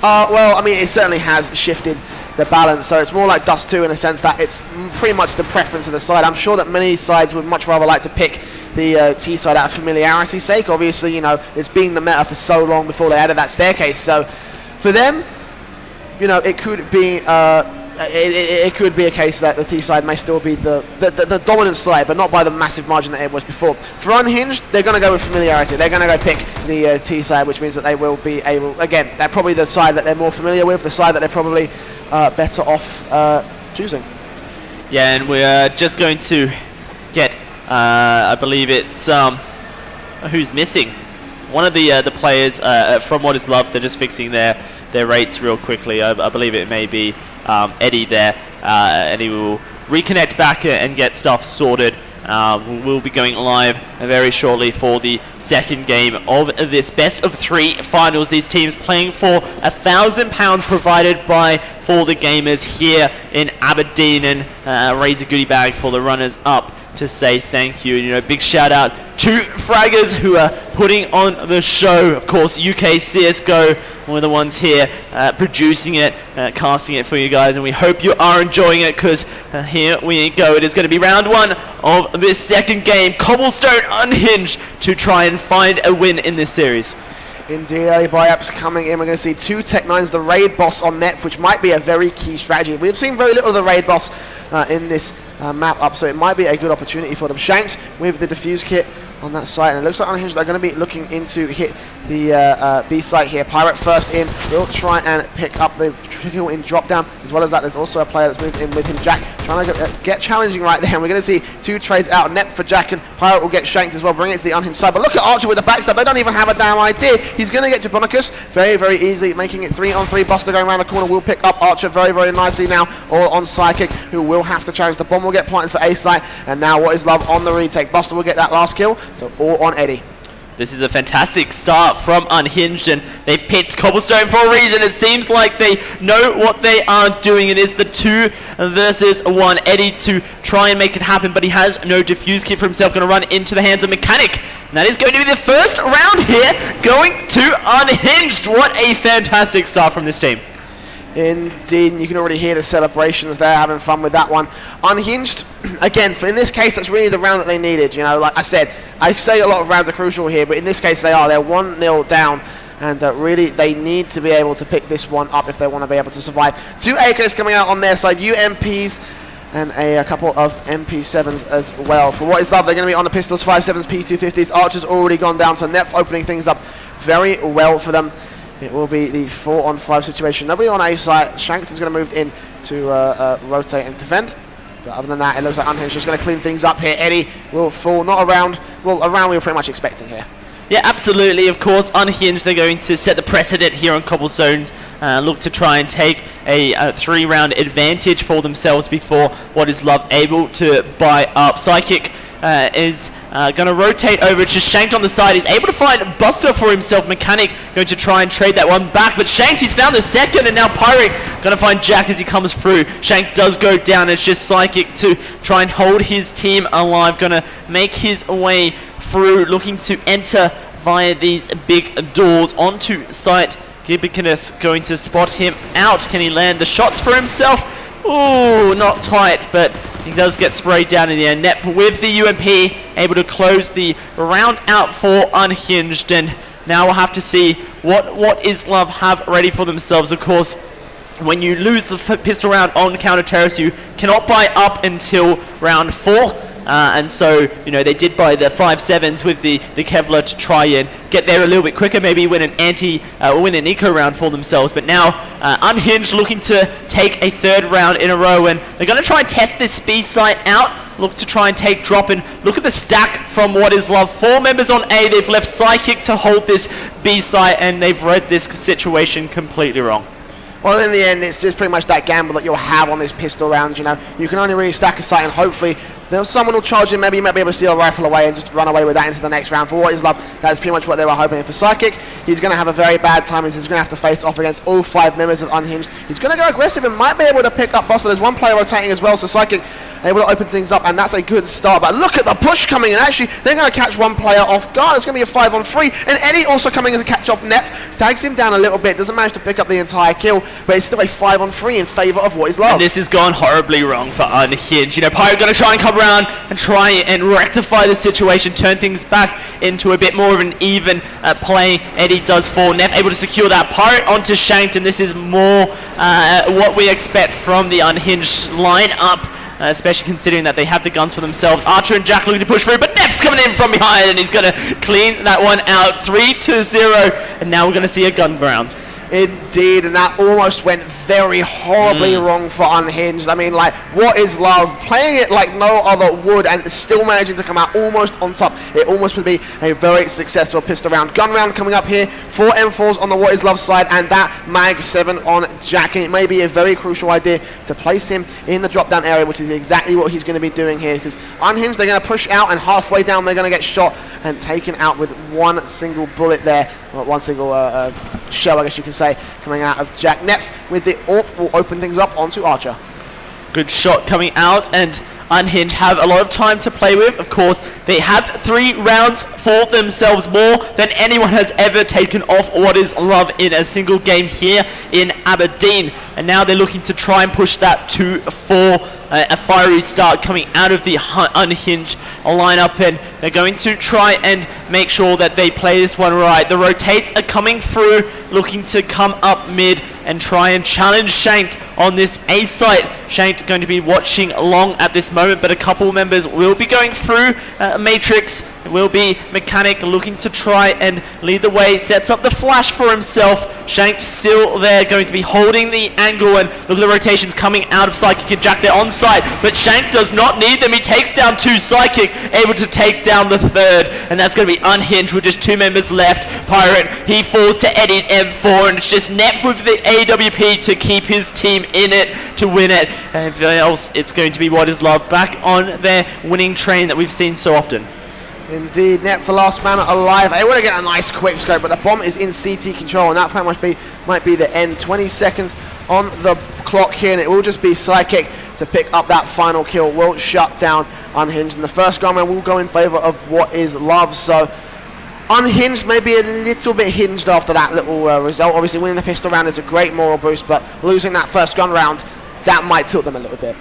Well, I mean, it certainly has shifted the balance, so it's more like Dust 2 in a sense that it's pretty much the preference of the side. I'm sure that many sides would much rather like to pick the T side out of familiarity's sake. Obviously, you know, it's been the meta for so long before they added that staircase, so for them, you know, it could be it could be a case that the T side may still be the dominant side, but not by the massive margin that it was before. For Unhinged, they're going to go with familiarity. They're going to go pick the T side, which means that they will be able, again, they're probably the side that they're more familiar with, the side that they're probably better off choosing. Yeah, and we're just going to get, I believe it's, who's missing? One of the players from What Is Love. They're just fixing their rates real quickly. I believe it may be Eddie there. Eddie will reconnect back and get stuff sorted. We'll be going live very shortly for the second game of this best of 3 finals. These teams playing for £1,000 provided by For The Gamers here in Aberdeen, and raise a goodie bag for the runners up to say thank you. You know, big shout out to Fraggers who are putting on the show. Of course, UK CSGO, one of the ones here producing it, casting it for you guys, and we hope you are enjoying it because here we go. It is going to be round 1 of this second game. Cobblestone Unhinged to try and find a win in this series. Indeed, early buy-ups coming in. We're going to see 2 Tech-9s, the raid boss on net, which might be a very key strategy. We've seen very little of the raid boss in this map up, so it might be a good opportunity for them. Shanked with the defuse kit on that site, and it looks like Unhinged are going to be looking into hit the B site here. Pirate first in, will try and pick up the kill in drop down. As well as that, there's also a player that's moved in with him, Jack, trying to get challenging right there. And we're going to see 2 trades out, net for Jack, and Pirate will get shanked as well, bring it to the Unhinged side. But look at Archer with the backstab, they don't even have a damn idea. He's going to get Jabonicus very easily, making it 3-on-3. Buster going around the corner will pick up Archer very nicely now, all on Psychic, who will have to challenge. The bomb will get planted for A site, and now What Is Love on the retake. Buster will get that last kill, so all on Eddie. This is a fantastic start from Unhinged, and they picked Cobblestone for a reason. It seems like they know what they are doing. It is the 2 versus 1. Eddie to try and make it happen, but he has no defuse kit for himself. Going to run into the hands of Mechanic. And that is going to be the first round here, going to Unhinged. What a fantastic start from this team. Indeed, and you can already hear the celebrations there, having fun with that one. Unhinged, again, in this case, that's really the round that they needed. You know, like I said, I say a lot of rounds are crucial here, but in this case, they're 1-0 down, and really, they need to be able to pick this one up if they want to be able to survive. 2 AKs coming out on their side, UMPs, and a couple of MP7s as well. For What Is Love, they're going to be on the pistols, 5.7s, P250s. Archer's already gone down, so Nep opening things up very well for them. It will be the 4-on-5 situation. Nobody on A side. Shanks is going to move in to rotate and defend. But other than that, it looks like Unhinged just going to clean things up here. Eddie will fall, not around, well, around we were pretty much expecting here. Yeah, absolutely. Of course, Unhinged, they're going to set the precedent here on Cobblestone. look to try and take a 3-round advantage for themselves before What Is Love able to buy up. Psychic is going to rotate over to Shanked on the side. He's able to find Buster for himself. Mechanic going to try and trade that one back, but Shanked, he's found the second, and now Pirate going to find Jack as he comes through. Shanked does go down. It's just Psychic to try and hold his team alive. Going to make his way through, looking to enter via these big doors onto site. Gibbikinus going to spot him out. Can he land the shots for himself? Ooh, not tight, but he does get sprayed down in the air. Net with the UMP, able to close the round out for Unhinged, and now we'll have to see what Is Love have ready for themselves. Of course, when you lose the pistol round on counter terrorists, you cannot buy up until round 4. And so, you know, they did buy the 5.7s with the Kevlar to try and get there a little bit quicker, maybe win an eco round for themselves. But now, Unhinged looking to take a 3rd round in a row, and they're going to try and test this B site out. Look to try and take drop, and look at the stack from What Is Love. 4 members on A. They've left Psychic to hold this B site, and they've read this situation completely wrong. Well, in the end, it's just pretty much that gamble that you'll have on these pistol rounds. You know, you can only really stack a site, and hopefully someone will charge in. Maybe you might be able to steal a rifle away and just run away with that into the next round. For What Is Love, that's pretty much what they were hoping. For Psychic, he's going to have a very bad time. He's going to have to face off against all 5 members of Unhinged. He's going to go aggressive and might be able to pick up Buster. There's one player rotating as well, so Psychic able to open things up, and that's a good start. But look at the push coming in. Actually, they're going to catch one player off guard. It's going to be a 5-on-3, and Eddie also coming in to catch off Net. Tags him down a little bit, doesn't manage to pick up the entire kill, but it's still a 5-on-3 in favor of What Is Love. And this has gone horribly wrong for Unhinged. You know, Pirate going to try and come around and try and rectify the situation, turn things back into a bit more of an even play. Eddie does fall. Neff able to secure that. Pirate onto Shanked, and this is more what we expect from the Unhinged lineup. Especially considering that they have the guns for themselves. Archer and Jack looking to push through, but Neff's coming in from behind, and he's going to clean that one out. 3-0, and now we're going to see a gun round. Indeed, and that almost went very horribly wrong for Unhinged. I mean, like, What Is Love? Playing it like no other would, and still managing to come out almost on top. It almost would be a very successful pistol round. Gun round coming up here. 4 M4s on the What Is Love side, and that Mag 7 on Jack. And it may be a very crucial idea to place him in the drop-down area, which is exactly what he's going to be doing here. Because Unhinged, they're going to push out, and halfway down, they're going to get shot and taken out with one single bullet there. Well, one single shell, I guess you can say, coming out of Jack. Neff with the AWP will open things up onto Archer. Good shot coming out, and Unhinged have a lot of time to play with. Of course, they have 3 rounds for themselves, more than anyone has ever taken off What Is Love in a single game here in Aberdeen. And now they're looking to try and push that to 4. A fiery start coming out of the Unhinged lineup, and they're going to try and make sure that they play this one right. The rotates are coming through, looking to come up mid and try and challenge Shanked on this A site. Shanked going to be watching long at this moment, but a couple members will be going through Matrix. It will be Mechanic looking to try and lead the way, sets up the flash for himself. Shanked still there, going to be holding the angle, and look at the rotations coming out of Psychic and Jack there on site, but Shank does not need them. He takes down 2 Psychic, able to take down the 3rd, and that's going to be Unhinged with just 2 members left. Pirate, he falls to Eddie's M4, and it's just Net with the AWP to keep his team in it to win it. And if else, it's going to be What Is Love back on their winning train that we've seen so often. Indeed, Net the last man alive. Able to get a nice quick scope, but the bomb is in CT control, and that might be the end. 20 seconds on the clock here, and it will just be Psychic to pick up that final kill. Will shut down Unhinged, and the first gun round will go in favor of What Is Love. So Unhinged may be a little bit hinged after that little result. Obviously, winning the pistol round is a great moral boost, but losing that first gun round, that might tilt them a little bit.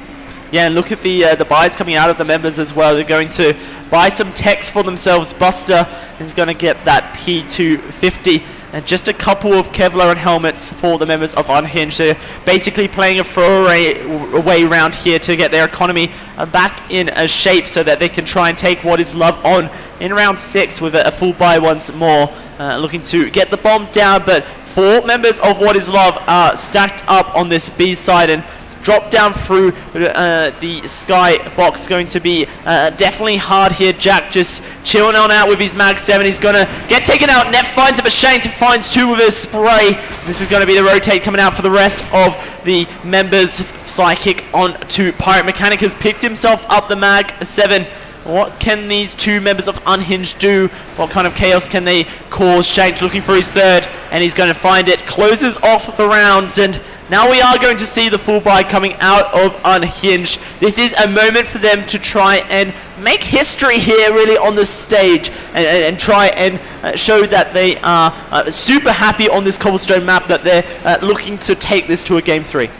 Yeah, and look at the buys coming out of the members as well. They're going to buy some techs for themselves. Buster is going to get that P250 and just a couple of Kevlar and helmets for the members of Unhinged. They're basically playing a throwaway round here to get their economy back in a shape so that they can try and take What Is Love on in round 6 with a full buy once more. Looking to get the bomb down, but 4 members of What Is Love are stacked up on this B side, and drop down through the sky box. Going to be definitely hard here. Jack just chilling on out with his Mag 7. He's going to get taken out. Neff finds it, but Shank finds 2 with his spray. This is going to be the rotate coming out for the rest of the members. Psychic on to Pirate. Mechanic has picked himself up the Mag 7. What can these 2 members of Unhinged do? What kind of chaos can they cause? Shank looking for his 3rd, and he's going to find it. Closes off the round, and now we are going to see the full buy coming out of Unhinged. This is a moment for them to try and make history here really on the stage, and try and show that they are super happy on this cobblestone map, that they're looking to take this to a Game 3.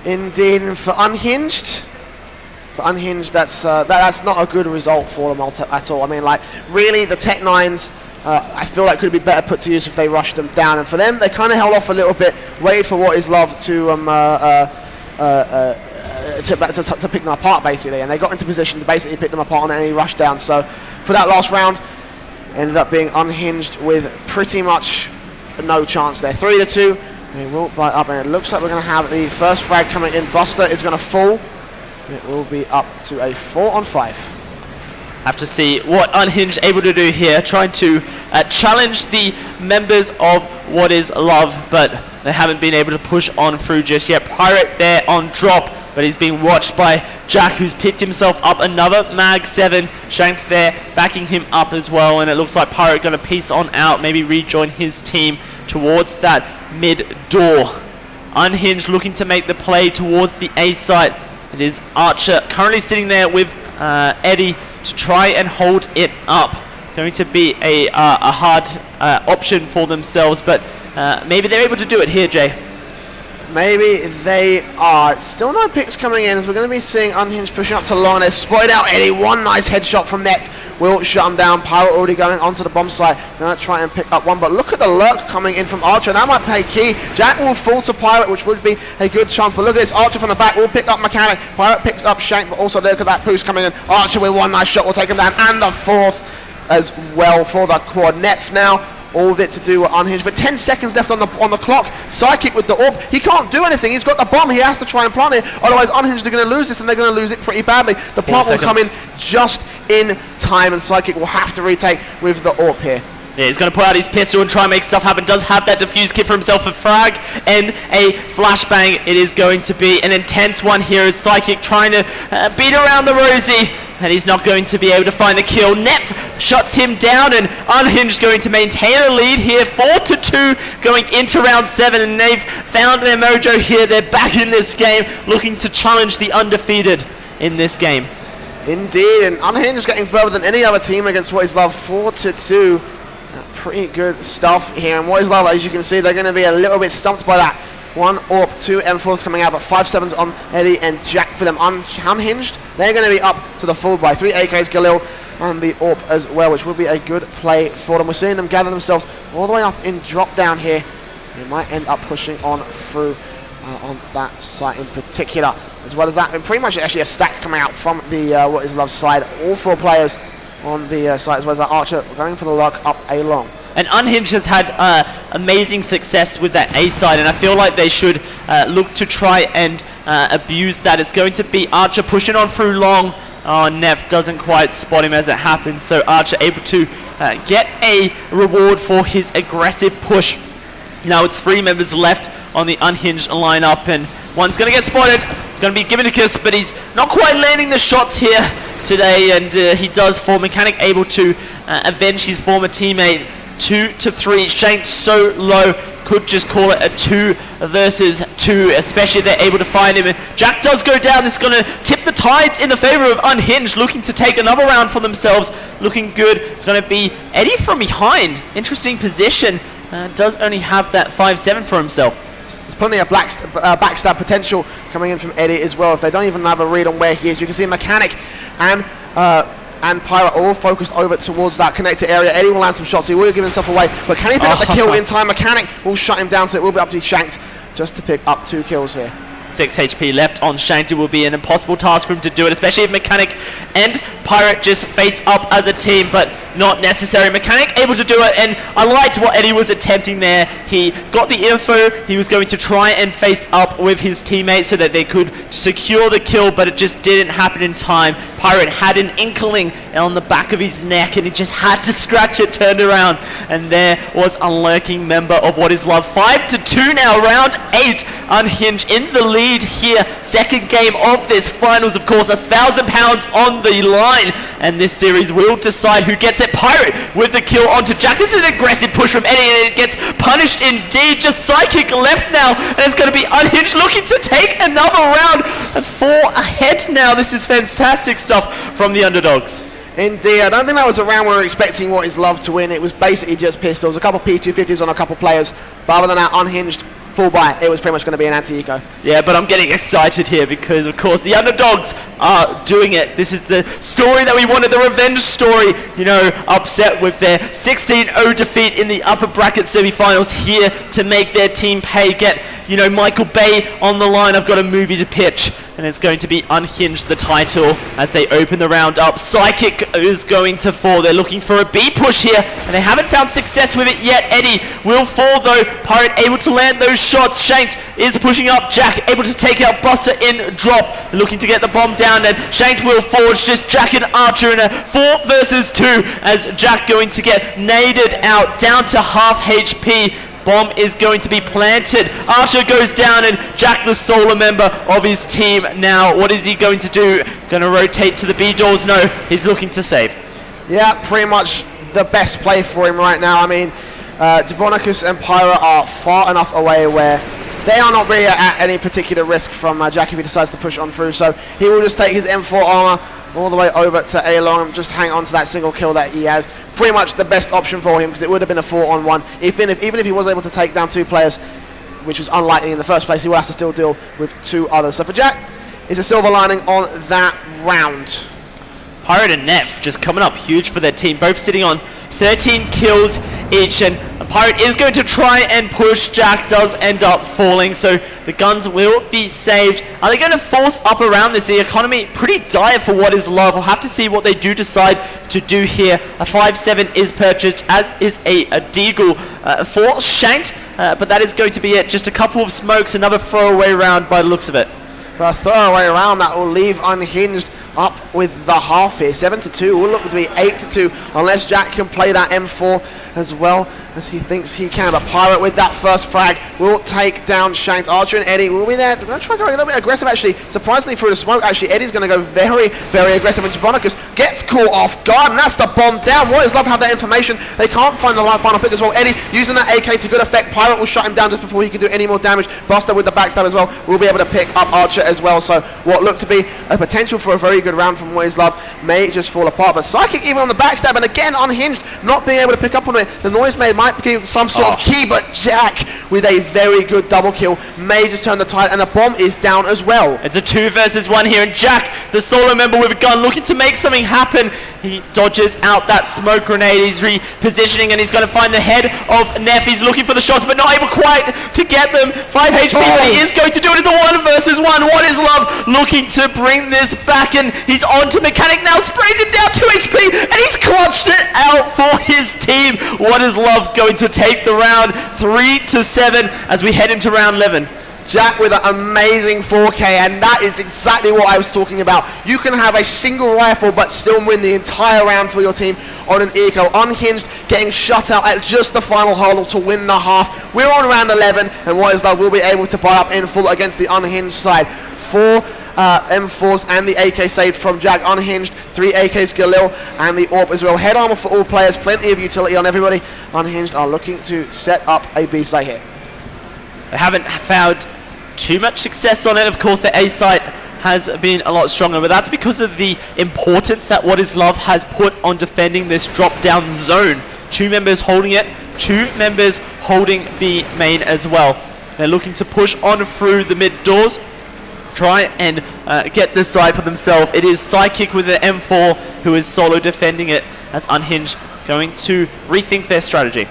Indeed, and for Unhinged, that's not a good result for them at all. I mean, like, really, the Tech 9s, I feel like could be better put to use if they rushed them down. And for them, they kind of held off a little bit, waited for What Is Love to pick them apart, basically. And they got into position to basically pick them apart on any rush down. So for that last round, ended up being Unhinged with pretty much no chance there. 3-2. They will buy up, and it looks like we're going to have the first frag coming in. Buster is going to fall. It will be up to a 4-on-5. Have to see what Unhinged able to do here, trying to challenge the members of What Is Love, but they haven't been able to push on through just yet. Pirate there on drop, but he's being watched by Jack, who's picked himself up another Mag 7. Shank there backing him up as well, and it looks like Pirate going to piece on out, maybe rejoin his team towards that mid door. Unhinged looking to make the play towards the A site. It is Archer currently sitting there with Eddie to try and hold it up. Going to be a hard option for themselves, but maybe they're able to do it here, Jay. Maybe they are. Still no picks coming in, as we're going to be seeing Unhinged pushing up to long. They've spotted out Eddie. One nice headshot from Neff will shut him down. Pirate already going onto the bomb site. Going to try and pick up one, but look at the lurk coming in from Archer. That might play key. Jack will fall to Pirate, which would be a good chance, but look at this. Archer from the back will pick up Mechanic. Pirate picks up Shank, but also look at that boost coming in. Archer with one nice shot will take him down, and the 4th as well for the quad. Neff now all of it to do with Unhinged, but 10 seconds left on the clock. Psychic with the orb. He can't do anything. He's got the bomb. He has to try and plant it. Otherwise, Unhinged are going to lose this, and they're going to lose it pretty badly. The plant will come in just in time, and Psychic will have to retake with the orb here. Yeah, he's going to pull out his pistol and try and make stuff happen. Does have that defuse kit for himself, a frag and a flashbang. It is going to be an intense one here as Psychic trying to beat around the Rosie. And he's not going to be able to find the kill. Neff shuts him down, and Unhinged going to maintain a lead here. 4-2 going into round 7, and they've found their mojo here. They're back in this game, looking to challenge the undefeated in this game. Indeed, and Unhinged getting further than any other team against What Is Love. 4-2. Pretty good stuff here. And What Is Love, as you can see, they're going to be a little bit stumped by that. 1 AWP, 2 M4s coming out, but 5 7s on Eddie and Jack for them. Unhinged, they're going to be up to the full by 3 AKs, Galil on the AWP as well, which will be a good play for them. We're seeing them gather themselves all the way up in drop down here. They might end up pushing on through on that site in particular. As well as that, and pretty much actually a stack coming out from the What Is Love side. All 4 players on the site, as well as that Archer going for the lock up a long. And Unhinged has had amazing success with that A side, and I feel like they should look to try and abuse that. It's going to be Archer pushing on through long. Oh, Neff doesn't quite spot him as it happens, so Archer able to get a reward for his aggressive push. Now it's 3 members left on the Unhinged lineup, and one's going to get spotted. It's going to be given a kiss, but he's not quite landing the shots here today, and he does fall. Mechanic able to avenge his former teammate. 2-3, shanked so low, could just call it a 2 versus 2, especially if they're able to find him. And Jack does go down. This is going to tip the tides in the favor of Unhinged, looking to take another round for themselves. Looking good. It's going to be Eddie from behind. Interesting position. Does only have that 5-7 for himself. There's plenty of backstab potential coming in from Eddie as well. If they don't even have a read on where he is, you can see Mechanic and Pirate are all focused over towards that connector area. Eddie will land some shots, so he will give himself away. But can he pick up the kill in time? Mechanic will shut him down, so it will be up to Shanked just to pick up 2 kills here. 6 HP left on Shanked. It will be an impossible task for him to do it, especially if Mechanic and Pirate just face up as a team, but not necessary. Mechanic able to do it, and I liked what Eddie was attempting there. He got the info. He was going to try and face up with his teammates so that they could secure the kill, but it just didn't happen in time. Pirate had an inkling on the back of his neck, and he just had to scratch it, turned around, and there was a lurking member of What Is Love. 5-2 now, round 8. Unhinged in the lead here. Second game of this finals, of course, £1,000 on the line, and this series will decide who gets it. Pirate with the kill onto Jack. This is an aggressive push from Eddie, and it gets punished indeed. Just Psychic left now, and it's going to be Unhinged looking to take another round. 4 ahead now. This is fantastic stuff from the underdogs. Indeed, I don't think that was a round we were expecting What Is Love to win. It was basically just pistols, a couple P250s on a couple players, but other than that, Unhinged, full buy. It was pretty much going to be an anti-eco. Yeah, but I'm getting excited here because, of course, the underdogs are doing it. This is the story that we wanted, the revenge story. You know, upset with their 16-0 defeat in the upper bracket semi-finals here to make their team pay. Get, you know, Michael Bay on the line. I've got a movie to pitch, and it's going to be Unhinged, the title, as they open the round up. Psychic is going to fall. They're looking for a B push here, and they haven't found success with it yet. Eddie will fall, though. Pirate able to land those shots. Shanked is pushing up. Jack able to take out Buster in drop, looking to get the bomb down, and Shanked will forward. Just Jack and Archer in a 4 versus 2, as Jack going to get naded out, down to half HP. Bomb is going to be planted. Archer goes down, and Jack, the solo member of his team now, what is he going to do? Going to rotate to the B doors? No, he's looking to save. Yeah, pretty much the best play for him right now. I mean, Jabonicus and Pyra are far enough away where they are not really at any particular risk from Jack if he decides to push on through. So he will just take his M4 armor all the way over to A-Long and just hang on to that single kill that he has. Pretty much the best option for him, because it would have been a 4-on-1. Even if he was able to take down 2 players, which was unlikely in the first place, he will have to still deal with 2 others. So for Jack, it's a silver lining on that round. Pirate and Neff just coming up huge for their team, both sitting on 13 kills each, and Pirate is going to try and push. Jack does end up falling, so the guns will be saved. Are they going to force up around this? The economy pretty dire for What Is Love. We'll have to see what they do decide to do here. A 5-7 is purchased, as is a Deagle for Shanked, but that is going to be it. Just a couple of smokes, another throwaway round by the looks of it. For a throwaway round that will leave Unhinged up with the half here. 7-2 will look to be 8-2 unless Jack can play that M4 as well as he thinks he can. But Pirate with that first frag will take down Shanked. Archer and Eddie will be there. We're going to try going a little bit aggressive, actually. Surprisingly, through the smoke, actually, Eddie's going to go very, very aggressive. And Jabonicus gets caught off guard, and that's the bomb down. What Is Love have that information. They can't find the final pick as well. Eddie using that AK to good effect. Pirate will shut him down just before he can do any more damage. Buster with the backstab as well will be able to pick up Archer as well. So what looked to be a potential for a very good round from What Is Love may just fall apart. But Psychic even on the backstab, and again Unhinged not being able to pick up on it. The noise might give some sort of key, but Jack with a very good double kill may just turn the tide, and the bomb is down as well. It's a 2 versus 1 here, and Jack, the solo member with a gun, looking to make something happen. He dodges out that smoke grenade. He's repositioning, and he's going to find the head of Neff. He's looking for the shots, but not able quite to get them. 5 HP, but he is going to do it. It's a 1 versus 1. What Is Love looking to bring this back, and he's on to Mechanic now. Sprays him down 2 HP, and he's clutched it out for his team. What Is Love going to take the round 3-7 as we head into round 11. Jack with an amazing 4K, and that is exactly what I was talking about. You can have a single rifle but still win the entire round for your team on an eco. Unhinged getting shut out at just the final hurdle to win the half. We're on round 11, and What Is Love will be able to buy up in full against the Unhinged side. 4 M4s and the AK saved from Jack. Unhinged, 3 AKs Galil and the AWP as well. Head armor for all players, plenty of utility on everybody. Unhinged are looking to set up a B site here. They haven't found too much success on it. Of course, the A site has been a lot stronger, but that's because of the importance that What Is Love has put on defending this drop-down zone. 2 members holding it, 2 members holding B main as well. They're looking to push on through the mid doors, try and get this side for themselves. It is Psychic with the M4 who is solo defending it, as Unhinged going to rethink their strategy.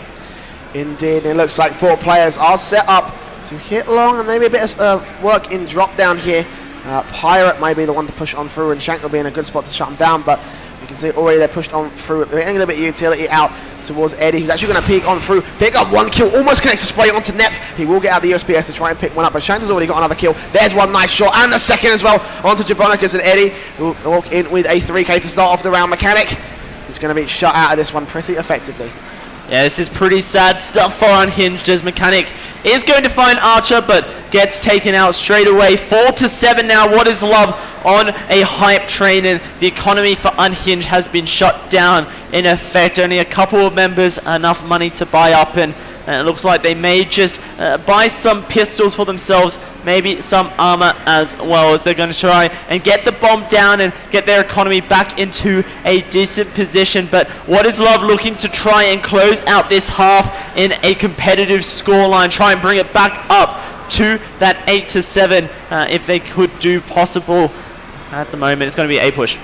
Indeed, it looks like 4 players are set up to hit long, and maybe a bit of work in drop down here. Pirate may be the one to push on through, and Shank will be in a good spot to shut him down, but you can see already they pushed on through. They're getting a little bit of utility out towards Eddie, who's actually going to peek on through, pick up one kill, almost connects his spray onto Nep. He will get out the USPS to try and pick one up, but Shank has already got another kill. There's one nice shot, and the second as well onto Jabonicus, and Eddie will walk in with a 3k to start off the round. Mechanic is going to be shut out of this one pretty effectively. Yeah, this is pretty sad stuff for Unhinged, as Mechanic is going to find Archer, but gets taken out straight away. 4-7 now. What is love on a hype train, and the economy for Unhinged has been shut down in effect. Only a couple of members, enough money to buy up, and it looks like they may just buy some pistols for themselves, maybe some armor as well, as they're going to try and get the bomb down and get their economy back into a decent position. But What is Love looking to try and close out this half in a competitive scoreline, try and bring it back up to that 8-7 if they could do possible. At the moment, it's going to be a push.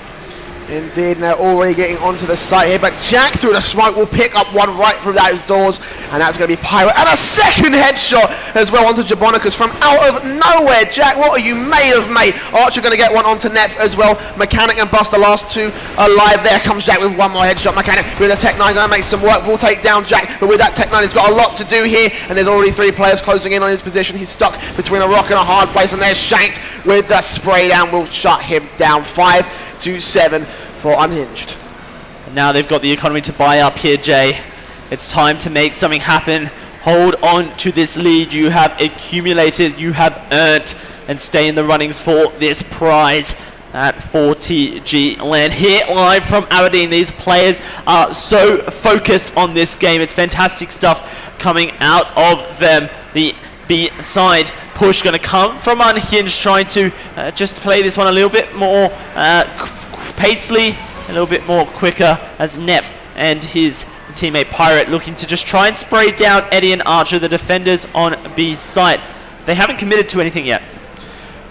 Indeed, and they're already getting onto the site here, but Jack through the smoke will pick up one right through those doors, and that's going to be Pirate, and a second headshot as well onto Jabonicus from out of nowhere. Jack, what are you made of, mate? Archer going to get one onto Nep as well. Mechanic and Buster, last two alive. There comes Jack with one more headshot. Mechanic with a Tech 9 going to make some work. Will take down Jack, but with that Tech 9 he's got a lot to do here, and there's already 3 players closing in on his position. He's stuck between a rock and a hard place, and there's Shanked with the spray down. Will shut him down. 5-7 for Unhinged. And now they've got the economy to buy up here, Jay. It's time to make something happen. Hold on to this lead you have accumulated, you have earned, and stay in the runnings for this prize at 40G land. Here live from Aberdeen, these players are so focused on this game. It's fantastic stuff coming out of them. The B-side push going to come from Unhinged, trying to just play this one a little bit more pacely, a little bit more quicker, as Nep and his teammate Pirate looking to just try and spray down Eddie and Archer, the defenders on B site. They haven't committed to anything yet.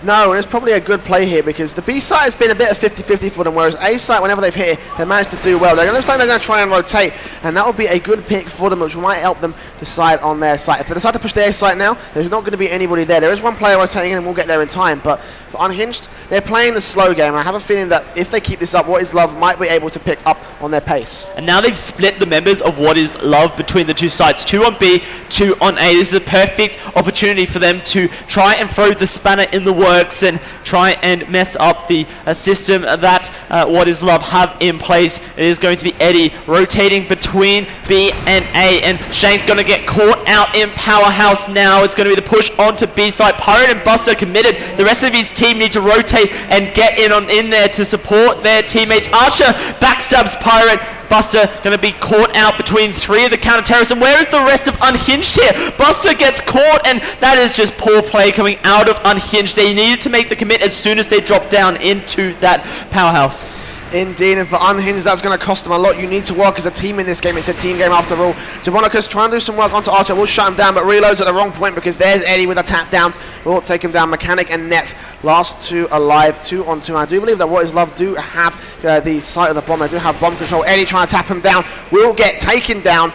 No, and it's probably a good play here, because the B site has been a bit of 50-50 for them, whereas A site, whenever they've hit it, they've managed to do well. It looks like they're going to try and rotate, and that will be a good pick for them, which might help them decide on their site. If they decide to push the A site now, there's not going to be anybody there. There is one player rotating in, and we'll get there in time, but for Unhinged, they're playing the slow game, and I have a feeling that if they keep this up, What Is Love might be able to pick up on their pace. And now they've split the members of What Is Love between the two sides, 2 on B, 2 on A. This is a perfect opportunity for them to try and throw the spanner in the works and try and mess up the system that What Is Love have in place. It is going to be Eddie rotating between B and A, and Shank going to get caught out in Powerhouse now. It's going to be the push onto B side. Pirate and Buster committed. The rest of his team need to rotate and get in there to support their teammates. Archer backstabs Pirate. Buster going to be caught out between 3 of the counter-terrorists. And where is the rest of Unhinged here? Buster gets caught, and that is just poor play coming out of Unhinged. They needed to make the commit as soon as they dropped down into that Powerhouse. Indeed, and for Unhinged, that's going to cost them a lot. You need to work as a team in this game. It's a team game after all. Jabonicus trying to do some work onto Archer. Will shut him down, but reloads at the wrong point, because there's Eddie with a tap down. Will take him down. Mechanic and Nep, last 2 alive, 2 on 2. I do believe that What Is Love do have the site of the bomb. They do have bomb control. Eddie trying to tap him down. Will get taken down.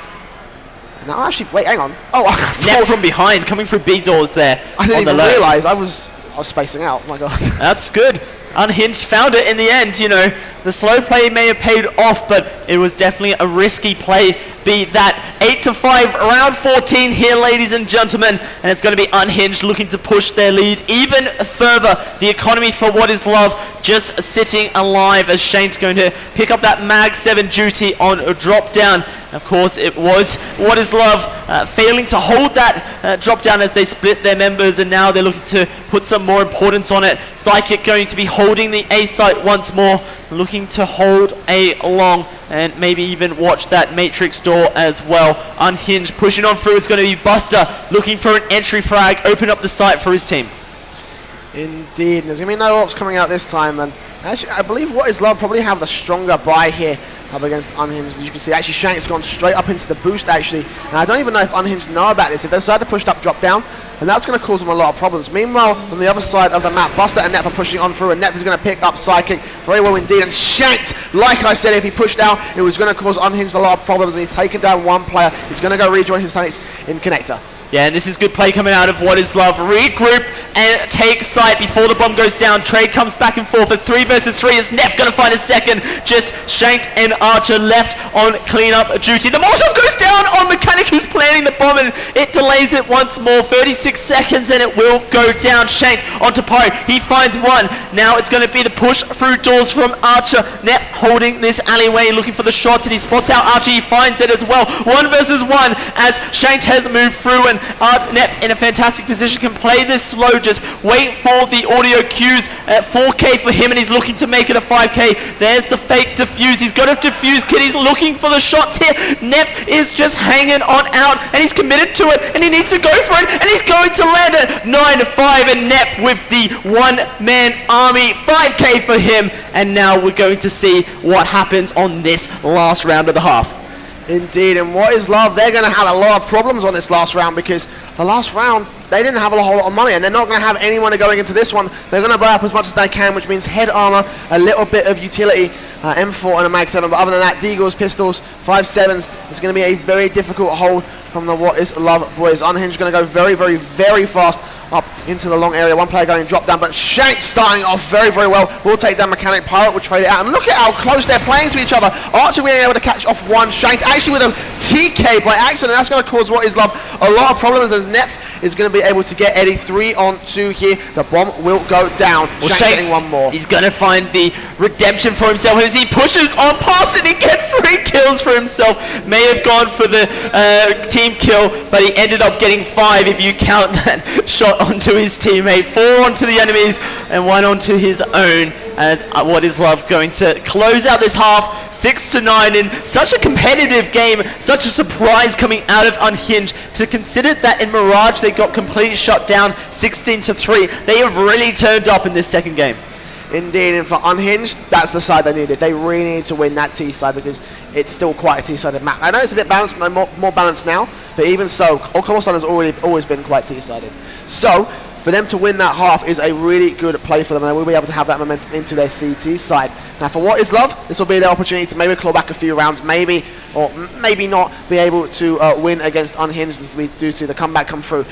No, actually, wait, hang on. Oh, Nep from behind, coming through B doors there. I didn't even realise. I was spacing out. Oh my God. That's good. Unhinged found it in the end. You know, the slow play may have paid off, but it was definitely a risky play. Be that 8-5, round 14 here, ladies and gentlemen, and it's going to be Unhinged looking to push their lead even further. The economy for What Is Love just sitting alive, as Shane's going to pick up that Mag 7 duty on a drop down. Of course, it was What Is Love failing to hold that drop down as they split their members, and now they're looking to put some more importance on it. Psychic going to be holding the A site once more, looking to hold A long, and maybe even watch that Matrix door as well. Unhinged pushing on through. It's going to be Buster looking for an entry frag, open up the site for his team. Indeed, and there's going to be no ops coming out this time, and actually I believe What Is Love probably have the stronger buy here up against Unhinged. As you can see, actually Shank's gone straight up into the boost actually, and I don't even know if Unhinged know about this. If they decide to push up drop down, and that's going to cause them a lot of problems. Meanwhile, on the other side of the map, Buster and Nep are pushing on through, and Nep is going to pick up Psychic very well indeed, and Shanked, like I said, if he pushed out, it was going to cause Unhinged a lot of problems, and he's taken down one player. He's going to go rejoin his teammates in Connector. Yeah, and this is good play coming out of What Is Love. Regroup and take site before the bomb goes down. Trade comes back and forth. A 3 versus 3. Is Neff going to find a second? Just Shanked and Archer left on cleanup duty. The Molotov goes down on Mechanic, who's planting the bomb, and it delays it once more. 36 seconds and it will go down. Shanked onto Pyro. He finds one. Now it's going to be the push through doors from Archer. Neff holding this alleyway, looking for the shots, and he spots out Archer. He finds it as well. 1 versus 1 as Shanked has moved through, and Neff in a fantastic position, can play this slow, just wait for the audio cues at 4K for him, and he's looking to make it a 5K. There's the fake defuse. He's got to defuse Kid. He's looking for the shots here. Neff is just hanging on out, and he's committed to it, and he needs to go for it, and he's going to land it. 9-5, and Neff with the one-man army. 5K for him, and now we're going to see what happens on this last round of the half. Indeed, and What Is Love, they're going to have a lot of problems on this last round, because the last round, they didn't have a whole lot of money, and they're not going to have anyone going into this one. They're going to buy up as much as they can, which means head armor, a little bit of utility, M4 and a Mag 7, but other than that, Deagles, pistols, 5.7s, it's going to be a very difficult hold from the What Is Love boys. Unhinged going to go very, very, very fast up into the long area. One player going drop down, but Shank starting off very, very well. We'll take down Mechanic. Pirate will trade it out. And look at how close they're playing to each other. Archer being able to catch off one. Shank actually with a TK by accident. That's going to cause What Is Love a lot of problems, as Neff is going to be able to get Eddie 3-on-2 here. The bomb will go down. Well, Shank getting one more. He's going to find the redemption for himself as he pushes on past it. He gets 3 kills for himself. May have gone for the team kill, but he ended up getting 5 if you count that shot onto his teammate. 4 onto the enemies and 1 onto his own, as What Is Love going to close out this half 6-9 in such a competitive game. Such a surprise coming out of Unhinged, to consider that in Mirage they got completely shut down 16-3. They have really turned up in this second game. Indeed, and for Unhinged, that's the side they needed. They really need to win that T side, because it's still quite a T-sided map. I know it's a bit balanced, more balanced now, but even so, Coruscant has always been quite T-sided. So, for them to win that half is a really good play for them, and they will be able to have that momentum into their CT side. Now, for What Is Love, this will be their opportunity to maybe claw back a few rounds, maybe, or maybe not, be able to win against Unhinged as we do see the comeback come through.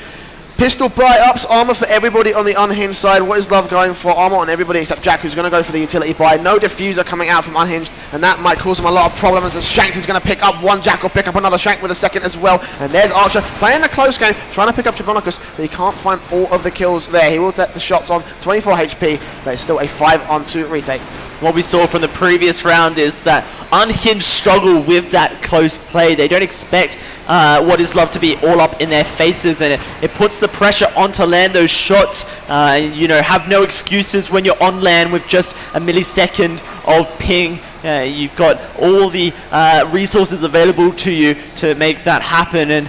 Pistol bright ups, armor for everybody on the Unhinged side. What Is Love going for armor on everybody except Jack, who's going to go for the utility buy. No diffuser coming out from Unhinged, and that might cause him a lot of problems, as Shanks is going to pick up one Jack, or pick up another Shank with a second as well. And there's Archer playing a close game, trying to pick up Trigonicus, but he can't find all of the kills there. He will take the shots on 24 HP, but it's still a 5-on-2 retake. What we saw from the previous round is that Unhinged struggle with that close play. They don't expect What Is Love to be all up in their faces, and it puts the pressure on to land those shots. You know, have no excuses when you're on land with just a millisecond of ping. You've got all the resources available to you to make that happen, and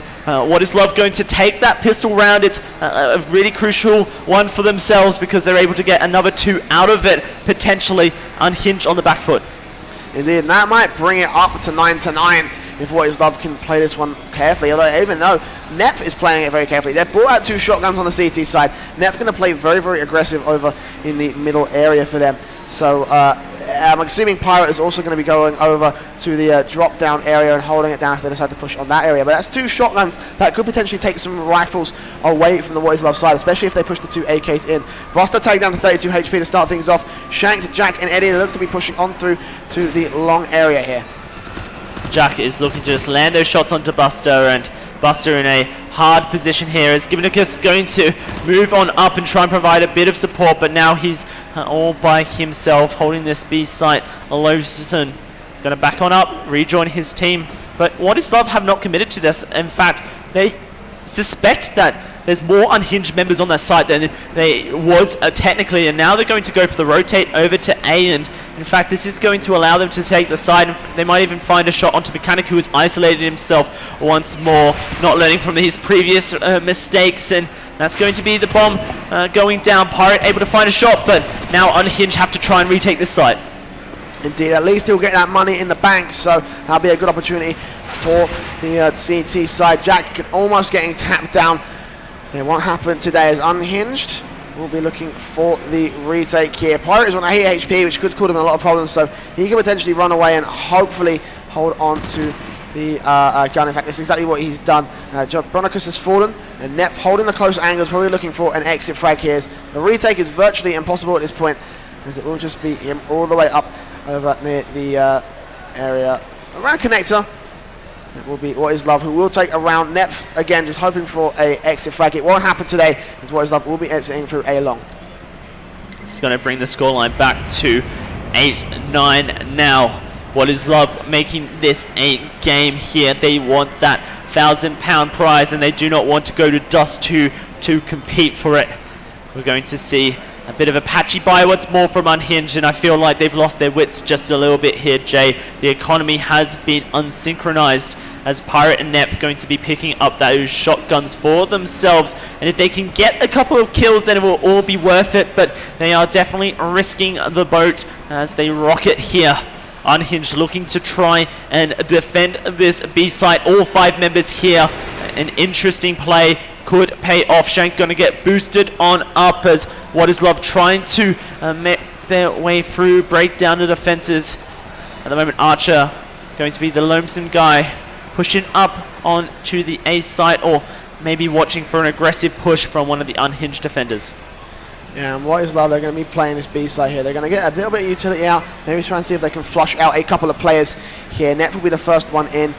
What Is Love going to take that pistol round? It's a really crucial one for themselves, because they're able to get another 2 out of it, potentially. Unhinged on the back foot. Indeed, and that might bring it up to 9-9 if What Is Love can play this one carefully, although even though Neff is playing it very carefully. They've brought out 2 shotguns on the CT side. Neff going to play very, very aggressive over in the middle area for them. So I'm assuming Pirate is also going to be going over to the drop-down area and holding it down if they decide to push on that area. But that's 2 shotguns that could potentially take some rifles away from the What Is Love side, especially if they push the 2 AKs in. Buster take down to 32 HP to start things off. Shanked, Jack, and Eddie, they look to be pushing on through to the long area here. Jack is looking to just land those shots onto Buster, and Buster in a hard position here, as Givinicus going to move on up and try and provide a bit of support, but now he's all by himself holding this B site. Aloysian is going to back on up, rejoin his team, but What Is Love have not committed to this. In fact, they suspect that there's more Unhinged members on their site than they was technically, and now they're going to go for the rotate over to A, and in fact this is going to allow them to take the side, and they might even find a shot onto Mechanic, who has isolated himself once more, not learning from his previous mistakes, and that's going to be the bomb going down. Pirate able to find a shot, but now Unhinged have to try and retake this site. Indeed, at least he'll get that money in the bank, so that'll be a good opportunity for the CT side. Jack almost getting tapped down. And what happened today is Unhinged will be looking for the retake here. Pirate is on 8 HP, which could cause him a lot of problems, so he can potentially run away and hopefully hold on to the gun. In fact, that's exactly what he's done. Bronicus has fallen, and Nep holding the close angles, probably looking for an exit frag here. The retake is virtually impossible at this point, as it will just be him all the way up over near the area around connector. It will be What Is Love, who will take around Nep again, just hoping for a exit frag. It won't happen today, as What Is Love will be exiting through A long. It's going to bring the scoreline back to 8-9 now. What Is Love making this a game here. They want that £1,000 prize, and they do not want to go to Dust 2 to compete for it. We're going to see a bit of a patchy buy once more from Unhinged, and I feel like they've lost their wits just a little bit here, Jay. The economy has been unsynchronized, as Pirate and Nep going to be picking up those shotguns for themselves, and if they can get a couple of kills, then it will all be worth it, but they are definitely risking the boat as they rocket here. Unhinged looking to try and defend this B site. All 5 members here. An interesting play could pay off. Shank going to get boosted on up as What Is Love trying to make their way through, break down the defenses. At the moment, Archer going to be the lonesome guy, pushing up onto the A site, or maybe watching for an aggressive push from one of the Unhinged defenders. Yeah, and What Is Love, they're going to be playing this B side here. They're going to get a little bit of utility out, maybe try and see if they can flush out a couple of players here. Net will be the first one in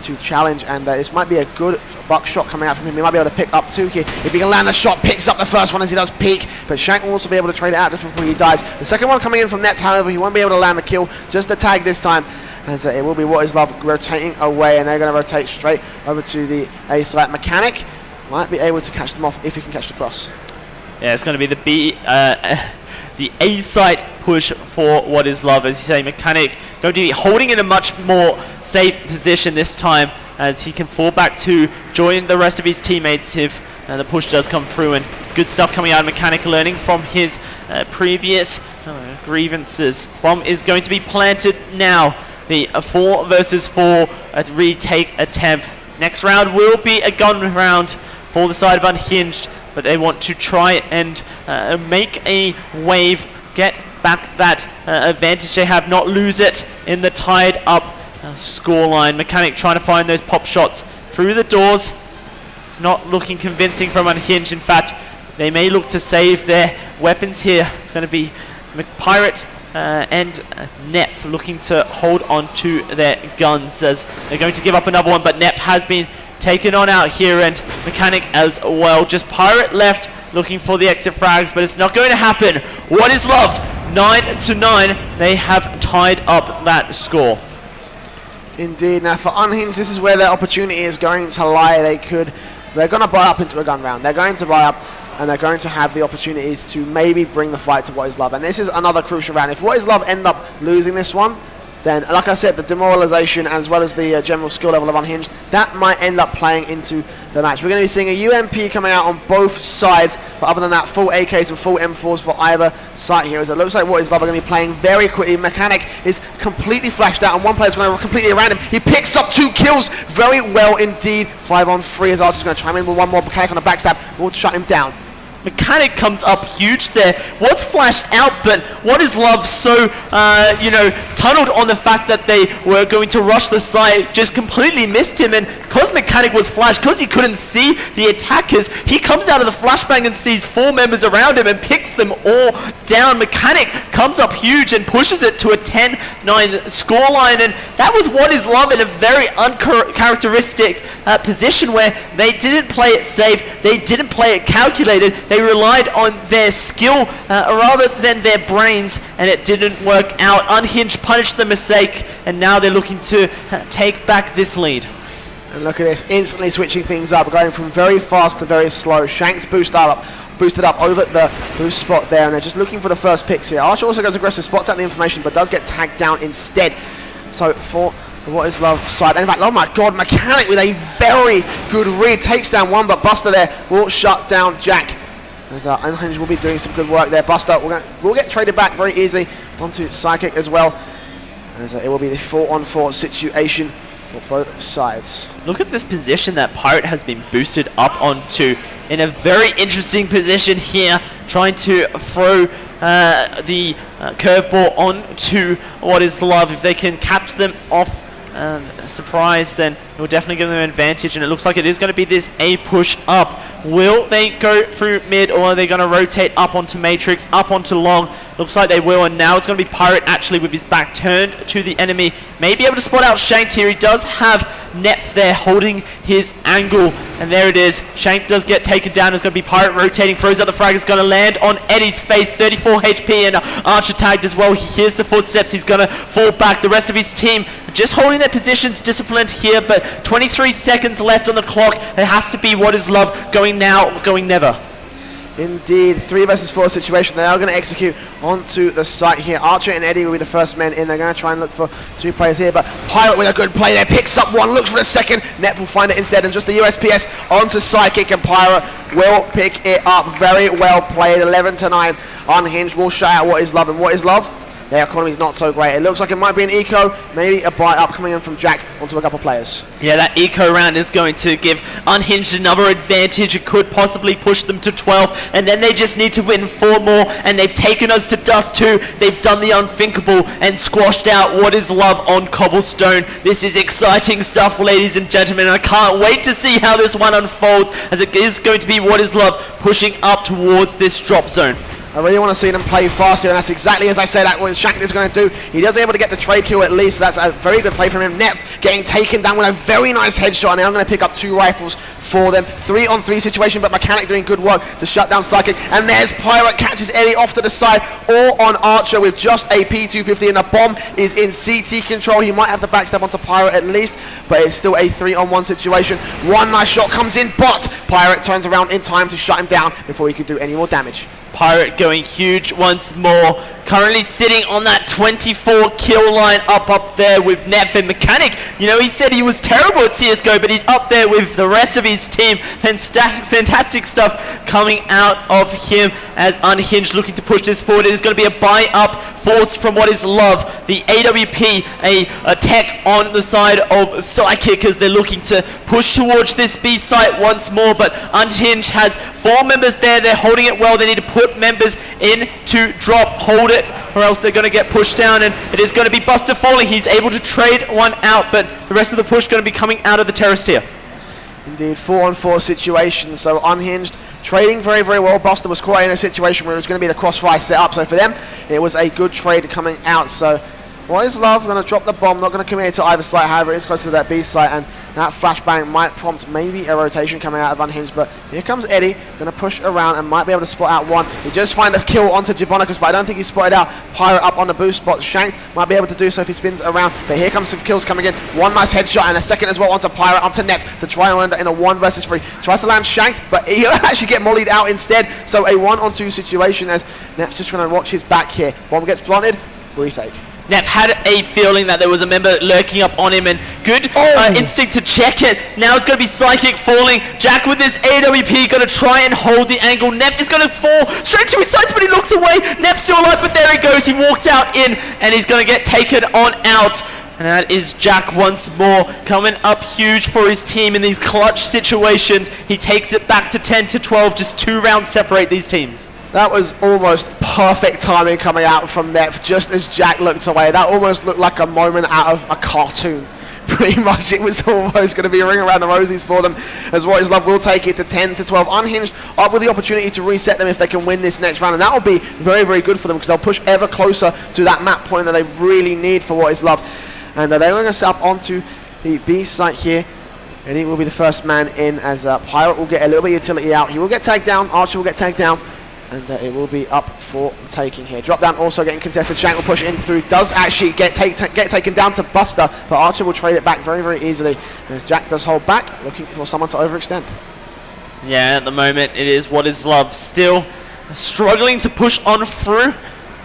to challenge, and this might be a good buckshot coming out from him. He might be able to pick up 2 here. If he can land the shot, picks up the first one as he does peek, but Shank will also be able to trade it out just before he dies. The second one coming in from Net, however, he won't be able to land the kill, just the tag this time. And it will be What Is Love rotating away, and they're going to rotate straight over to the A site. Mechanic might be able to catch them off if he can catch the cross. Yeah, it's going to be the A site push for What Is Love. As you say, Mechanic going to be holding in a much more safe position this time, as he can fall back to join the rest of his teammates if the push does come through. And good stuff coming out of Mechanic, learning from his previous grievances. Bomb is going to be planted now. The 4 versus 4 retake attempt. Next round will be a gun round for the side of Unhinged, but they want to try and make a wave, get back that advantage they have, not lose it in the tied up scoreline. Mechanic trying to find those pop shots through the doors. It's not looking convincing from Unhinged. In fact, they may look to save their weapons here. It's going to be Pirate and Nep looking to hold on to their guns, as they're going to give up another one, but Nep has been taken on out here, and Mechanic as well. Just Pirate left looking for the exit frags, but it's not going to happen. What Is Love? 9-9. They have tied up that score. Indeed. Now for Unhinged, this is where their opportunity is going to lie. They're going to buy up into a gun round. They're going to buy up, and they're going to have the opportunities to maybe bring the fight to What Is Love. And this is another crucial round. If What Is Love end up losing this one, then, like I said, the demoralization as well as the general skill level of Unhinged, that might end up playing into the match. We're going to be seeing a UMP coming out on both sides, but other than that, full AKs and full M4s for either side here, as it looks like What Is Love are going to be playing very quickly. Mechanic is completely flashed out, and one player's going to completely around him. He picks up 2 kills very well indeed. 5 on 3 as Archer's going to chime in with one more. Mechanic on a backstab will shut him down. Mechanic comes up huge there. Was flashed out, but What Is Love so, tunneled on the fact that they were going to rush the site, just completely missed him. And because Mechanic was flashed, because he couldn't see the attackers, he comes out of the flashbang and sees 4 members around him and picks them all down. Mechanic comes up huge and pushes it to a 10-9 scoreline, and that was What Is Love in a very uncharacteristic position where they didn't play it safe, they didn't play it calculated. They relied on their skill rather than their brains, and it didn't work out. Unhinged punished the mistake, and now they're looking to take back this lead. And look at this, instantly switching things up, going from very fast to very slow. Shank's boosted up over the boost spot there, and they're just looking for the first picks here. Archer also goes aggressive, spots out the information, but does get tagged down instead. So for the What Is Love side, and in fact, oh my god, Mechanic with a very good read, takes down one, but Buster there will shut down Jack. As Unhinged will be doing some good work there. Buster will get traded back very easily onto Psychic as well, as it will be the 4-on-4 situation for both sides. Look at this position that Pirate has been boosted up onto, in a very interesting position here, trying to throw the curveball onto What Is Love. If they can catch them off surprise, then it will definitely give them an advantage, and it looks like it is going to be this A push up. Will they go through mid, or are they going to rotate up onto Matrix, up onto Long? Looks like they will, and now it's going to be Pirate actually with his back turned to the enemy. May be able to spot out Shanked here. He does have Neph there holding his angle, and there it is. Shank does get taken down. It's going to be Pirate rotating, throws out the frag. It's going to land on Eddie's face. 34 HP, and Archer tagged as well. He hears the footsteps. He's going to fall back. The rest of his team just holding their positions, disciplined here, but 23 seconds left on the clock. It has to be what is love, going now, going never. Indeed, 3 versus 4 situation. They are going to execute onto the site here. Archer and Eddie will be the first men in. They're going to try and look for 2 players here, but Pirate with a good play there, picks up one, looks for the second. Net will find it instead, and just the USPS onto Psychic, and Pirate will pick it up. Very well played, 11-9. Unhinged will shout out what is love, and what is love? Their economy is not so great. It looks like it might be an eco, maybe a buy up coming in from Jack onto a couple players. Yeah, that eco round is going to give Unhinged another advantage. It could possibly push them to 12, and then they just need to win 4 more, and they've taken us to dust too. They've done the unthinkable and squashed out what is love on cobblestone. This is exciting stuff, ladies and gentlemen. I can't wait to see how this one unfolds, as it is going to be what is love pushing up towards this drop zone. I really want to see them play faster, and that's exactly as I said that what Shank is going to do. He does able to get the trade kill at least, so that's a very good play from him. Neph getting taken down with a very nice headshot, and now I'm going to pick up 2 rifles for them. 3-on-3 situation, but Mechanic doing good work to shut down Psychic, and there's Pirate, catches Eddie off to the side, all on Archer with just a P250, and the bomb is in CT control. He might have to backstab onto Pirate at least, but it's still a 3-on-1 situation. One nice shot comes in, but Pirate turns around in time to shut him down before he could do any more damage. Pirate going huge once more. Currently sitting on that 24 kill line up there with Neph and Mechanic. You know, he said he was terrible at CSGO, but he's up there with the rest of his team. Fantastic stuff coming out of him as Unhinged looking to push this forward. It is going to be a buy up forced from what is love. The AWP, a tech on the side of Psychic as they're looking to push towards this B site once more, but Unhinged has 4 members there. They're holding it well. They need to put members in to drop, hold it, or else they're going to get pushed down, and it is going to be Buster falling. He's able to trade one out, but the rest of the push going to be coming out of the terrace tier. Indeed, 4-on-4 situation, so Unhinged trading very, very well. Buster was quite in a situation where it was going to be the crossfire set up, so for them, it was a good trade coming out. So what is love? Going to drop the bomb, not going to commit to either site, however, it is close to that B site, and that flashbang might prompt maybe a rotation coming out of Unhinged, but here comes Eddie, going to push around and might be able to spot out one. He just find a kill onto Jabonicus, but I don't think he spotted out Pirate up on the boost spot. Shanks might be able to do so if he spins around, but here comes some kills coming in. One nice headshot and a second as well onto Pirate, up to Neph to try and land in a 1 versus 3. Tries to land Shanks, but he'll actually get mollied out instead, so a 1-on-2 situation as Neph's just trying to watch his back here. Bomb gets planted, retake. Neph had a feeling that there was a member lurking up on him, and good instinct to check it. Now it's going to be Psychic falling. Jack with this AWP going to try and hold the angle. Neph is going to fall straight to his sights, but he looks away. Neph's still alive, but there he goes. He walks out in, and he's going to get taken on out. And that is Jack once more, coming up huge for his team in these clutch situations. He takes it back to 10-12, just 2 rounds separate these teams. That was almost perfect timing coming out from Neph just as Jack looked away. That almost looked like a moment out of a cartoon. Pretty much it was almost going to be a ring around the rosies for them, as What Is Love will take it to 10-12. Unhinged up with the opportunity to reset them if they can win this next round, and that will be very, very good for them because they'll push ever closer to that map point that they really need for What Is Love. And they're going to set up onto the B site here. And he will be the first man in as Pirate will get a little bit of utility out. He will get tagged down, Archer will get tagged down, and it will be up for the taking here. Drop down also getting contested. Shank will push in through. Does actually get taken down to Buster, but Archer will trade it back very, very easily as Jack does hold back, looking for someone to overextend. Yeah, at the moment it is What Is Love still struggling to push on through,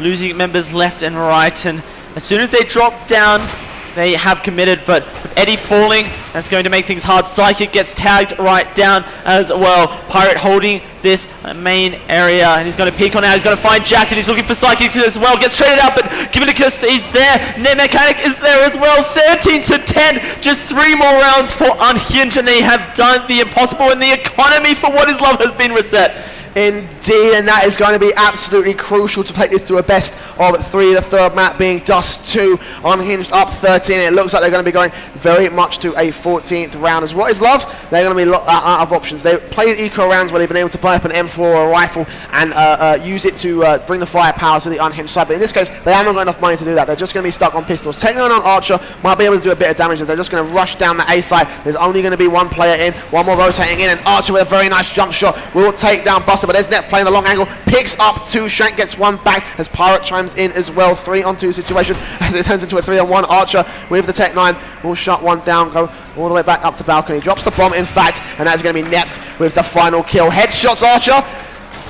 losing members left and right, and as soon as they drop down, they have committed, but with Eddie falling, that's going to make things hard. Psychic gets tagged right down as well. Pirate holding this main area, and he's going to peek on out. He's going to find Jack, and he's looking for Psychic as well. Gets traded out, but Givinicus is there. Mechanic is there as well. 13-10. Just 3 more rounds for Unhinged, and they have done the impossible, and the economy for What Is Love has been reset. Indeed, and that is going to be absolutely crucial to take this to a best of 3. The third map being Dust 2, Unhinged up 13. It looks like they're going to be going very much to a 14th round. As What Is Love, they're going to be out of options. They played eco rounds where they've been able to buy up an M4 or a rifle and use it to bring the firepower to the Unhinged side. But in this case, they haven't got enough money to do that. They're just going to be stuck on pistols. Taking on Archer might be able to do a bit of damage as they're just going to rush down the A side. There's only going to be one player in, one more rotating in, and Archer with a very nice jump shot will take down Buster. But there's Net playing the long angle, picks up 2, Shank gets 1 back as Pirate chimes in as well. 3-on-2 situation as it turns into a 3-on-1. Archer with the Tech 9 will shut one down, go all the way back up to balcony. Drops the bomb, in fact, and that's going to be Neph with the final kill. Headshots Archer,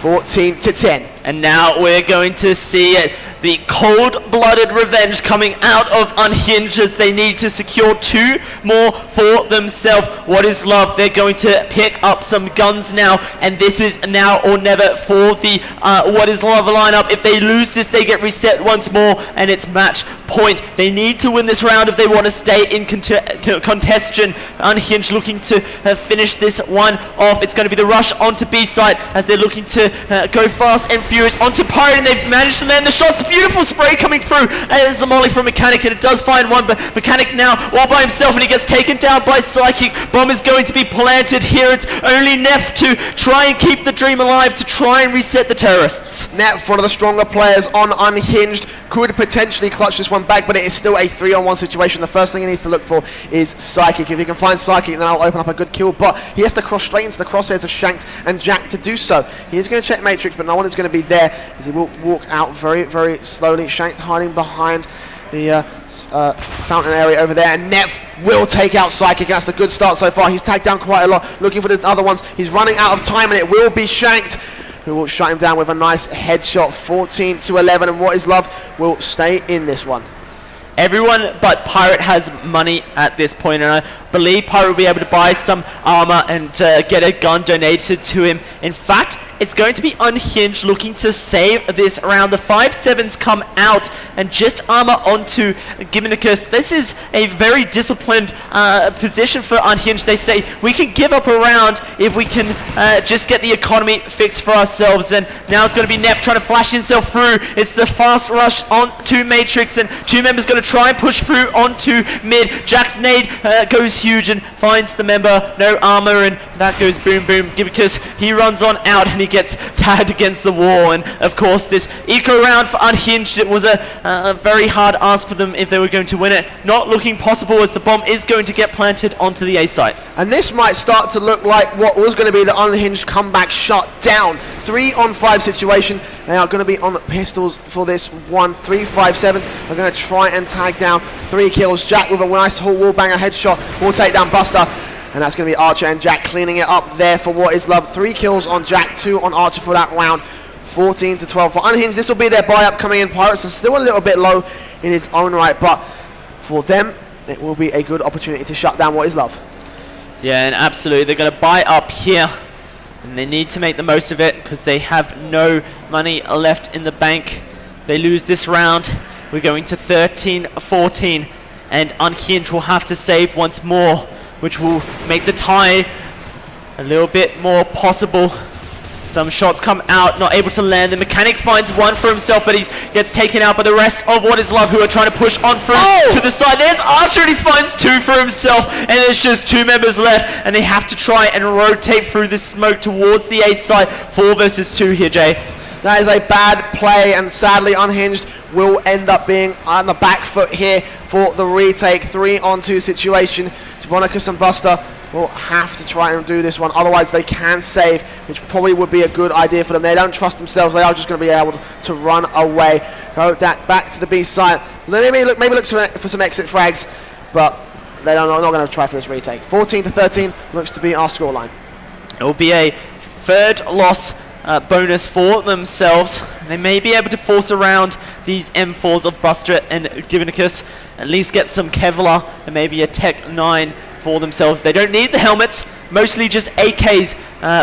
14-10. And now we're going to see the cold-blooded revenge coming out of Unhinged as they need to secure 2 more for themselves. What Is Love? They're going to pick up some guns now, and this is now or never for the What Is Love lineup. If they lose this, they get reset once more, and it's match point. They need to win this round if they want to stay in contention. Unhinged looking to finish this one off. It's going to be the rush onto B side as they're looking to go fast and furious onto Pirate, and they've managed to land the shots. Beautiful spray coming through, and there's the molly from Mechanic, and it does find one, but Mechanic now all by himself, and he gets taken down by Psychic. Bomb is going to be planted here. It's only Neff to try and keep the dream alive, to try and reset the terrorists. Neff, one of the stronger players on Unhinged, could potentially clutch this one back, but it is still a 3-on-1 situation. The first thing he needs to look for is Psychic. If he can find Psychic, then that'll open up a good kill, but he has to cross straight into the crosshairs of Shanked and Jack to do so. He is going to check Matrix, but no one is going to be there as he will walk out very, very slowly. Shanked hiding behind the fountain area over there, and Neff will take out Psychic. That's a good start so far. He's tagged down quite a lot, looking for the other ones. He's running out of time, and it will be Shanked who will shut him down with a nice headshot. 14-11, and What Is Love will stay in this one. Everyone but Pirate has money at this point, and I believe Pirate will be able to buy some armor and get a gun donated to him. In fact, it's going to be Unhinged looking to save this round. The 5-7s come out and just armor onto Gimnicus. This is a very disciplined position for Unhinged. They say we can give up a round if we can just get the economy fixed for ourselves. And now it's going to be Neff trying to flash himself through. It's the fast rush onto Matrix, and 2 members going to try and push through onto mid. Jack's nade goes huge and finds the member. No armor, and that goes boom boom. Gimnicus, he runs on out, and he gets tagged against the wall. And of course, this eco round for Unhinged, it was a very hard ask for them if they were going to win it. Not looking possible as the bomb is going to get planted onto the A site. And this might start to look like what was going to be the Unhinged comeback shut down. 3-on-5 situation. They are going to be on pistols for this one. 3 5-7s are going to try and tag down 3 kills. Jack with a nice wall banger headshot will take down Buster. And that's going to be Archer and Jack cleaning it up there for What Is Love. 3 kills on Jack, 2 on Archer for that round. 14-12 for Unhinged. This will be their buy-up coming in. Pirates are still a little bit low in its own right, but for them, it will be a good opportunity to shut down What Is Love. Yeah, and absolutely. They're going to buy up here, and they need to make the most of it because they have no money left in the bank. They lose this round. We're going to 13-14, and Unhinged will have to save once more, which will make the tie a little bit more possible. Some shots come out, not able to land. The Mechanic finds one for himself, but he gets taken out by the rest of What Is Love, who are trying to push on through to the side. There's Archer, and he finds 2 for himself, and there's just 2 members left, and they have to try and rotate through this smoke towards the A side. 4 versus 2 here, Jay. That is a bad play, and sadly Unhinged will end up being on the back foot here for the retake. 3-on-2 situation. Jabonicus and Buster will have to try and do this one, otherwise they can save, which probably would be a good idea for them. They don't trust themselves, they are just going to be able to run away. Go back to the B side. Maybe look for some exit frags, but they're not going to try for this retake. 14-13 looks to be our scoreline. It will be a 3rd loss bonus for themselves. They may be able to force around these M4s of Buster and Givnicus, at least get some Kevlar and maybe a Tech 9 for themselves. They don't need the helmets, mostly just AKs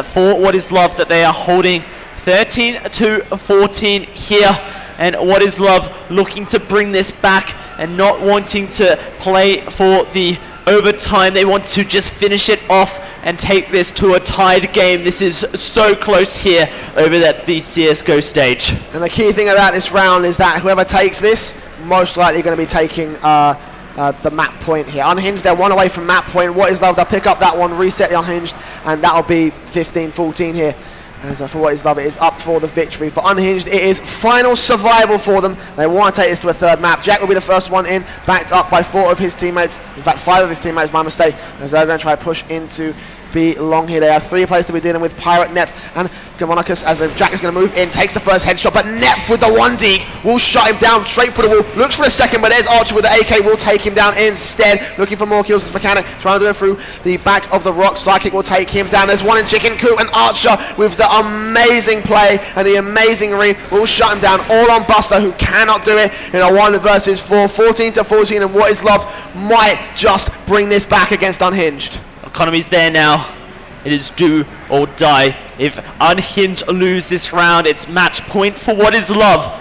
for What Is Love that they are holding. 13-14 here, and What Is Love looking to bring this back and not wanting to play for the overtime. They want to just finish it off and take this to a tied game. This is so close here over at the CSGO stage. And the key thing about this round is that whoever takes this, most likely going to be taking the map point here. Unhinged, they're one away from map point. What is Love, they'll pick up that one, reset the Unhinged, and that'll be 15-14 here. As for What is Love, it is up for the victory. For Unhinged, it is final survival for them. They want to take this to a third map. Jack will be the first one in, backed up by 4 of his teammates. In fact, 5 of his teammates, my mistake, as they're going to try to push into B long here. They have 3 players to be dealing with, Pirate, Neph, and Gamonicus, as Jack is going to move in, takes the first headshot, but Neph with the 1D will shut him down straight for the wall. Looks for a second, but there's Archer with the AK, will take him down instead. Looking for more kills as Mechanic, trying to do it through the back of the rock. Psychic will take him down. There's one in Chicken Coop, and Archer with the amazing play and the amazing read will shut him down, all on Buster, who cannot do it in a 1 versus 4, 14-14, and What is Love might just bring this back against Unhinged. Economy's there now. It is do or die. If Unhinged lose this round, it's match point for What is Love.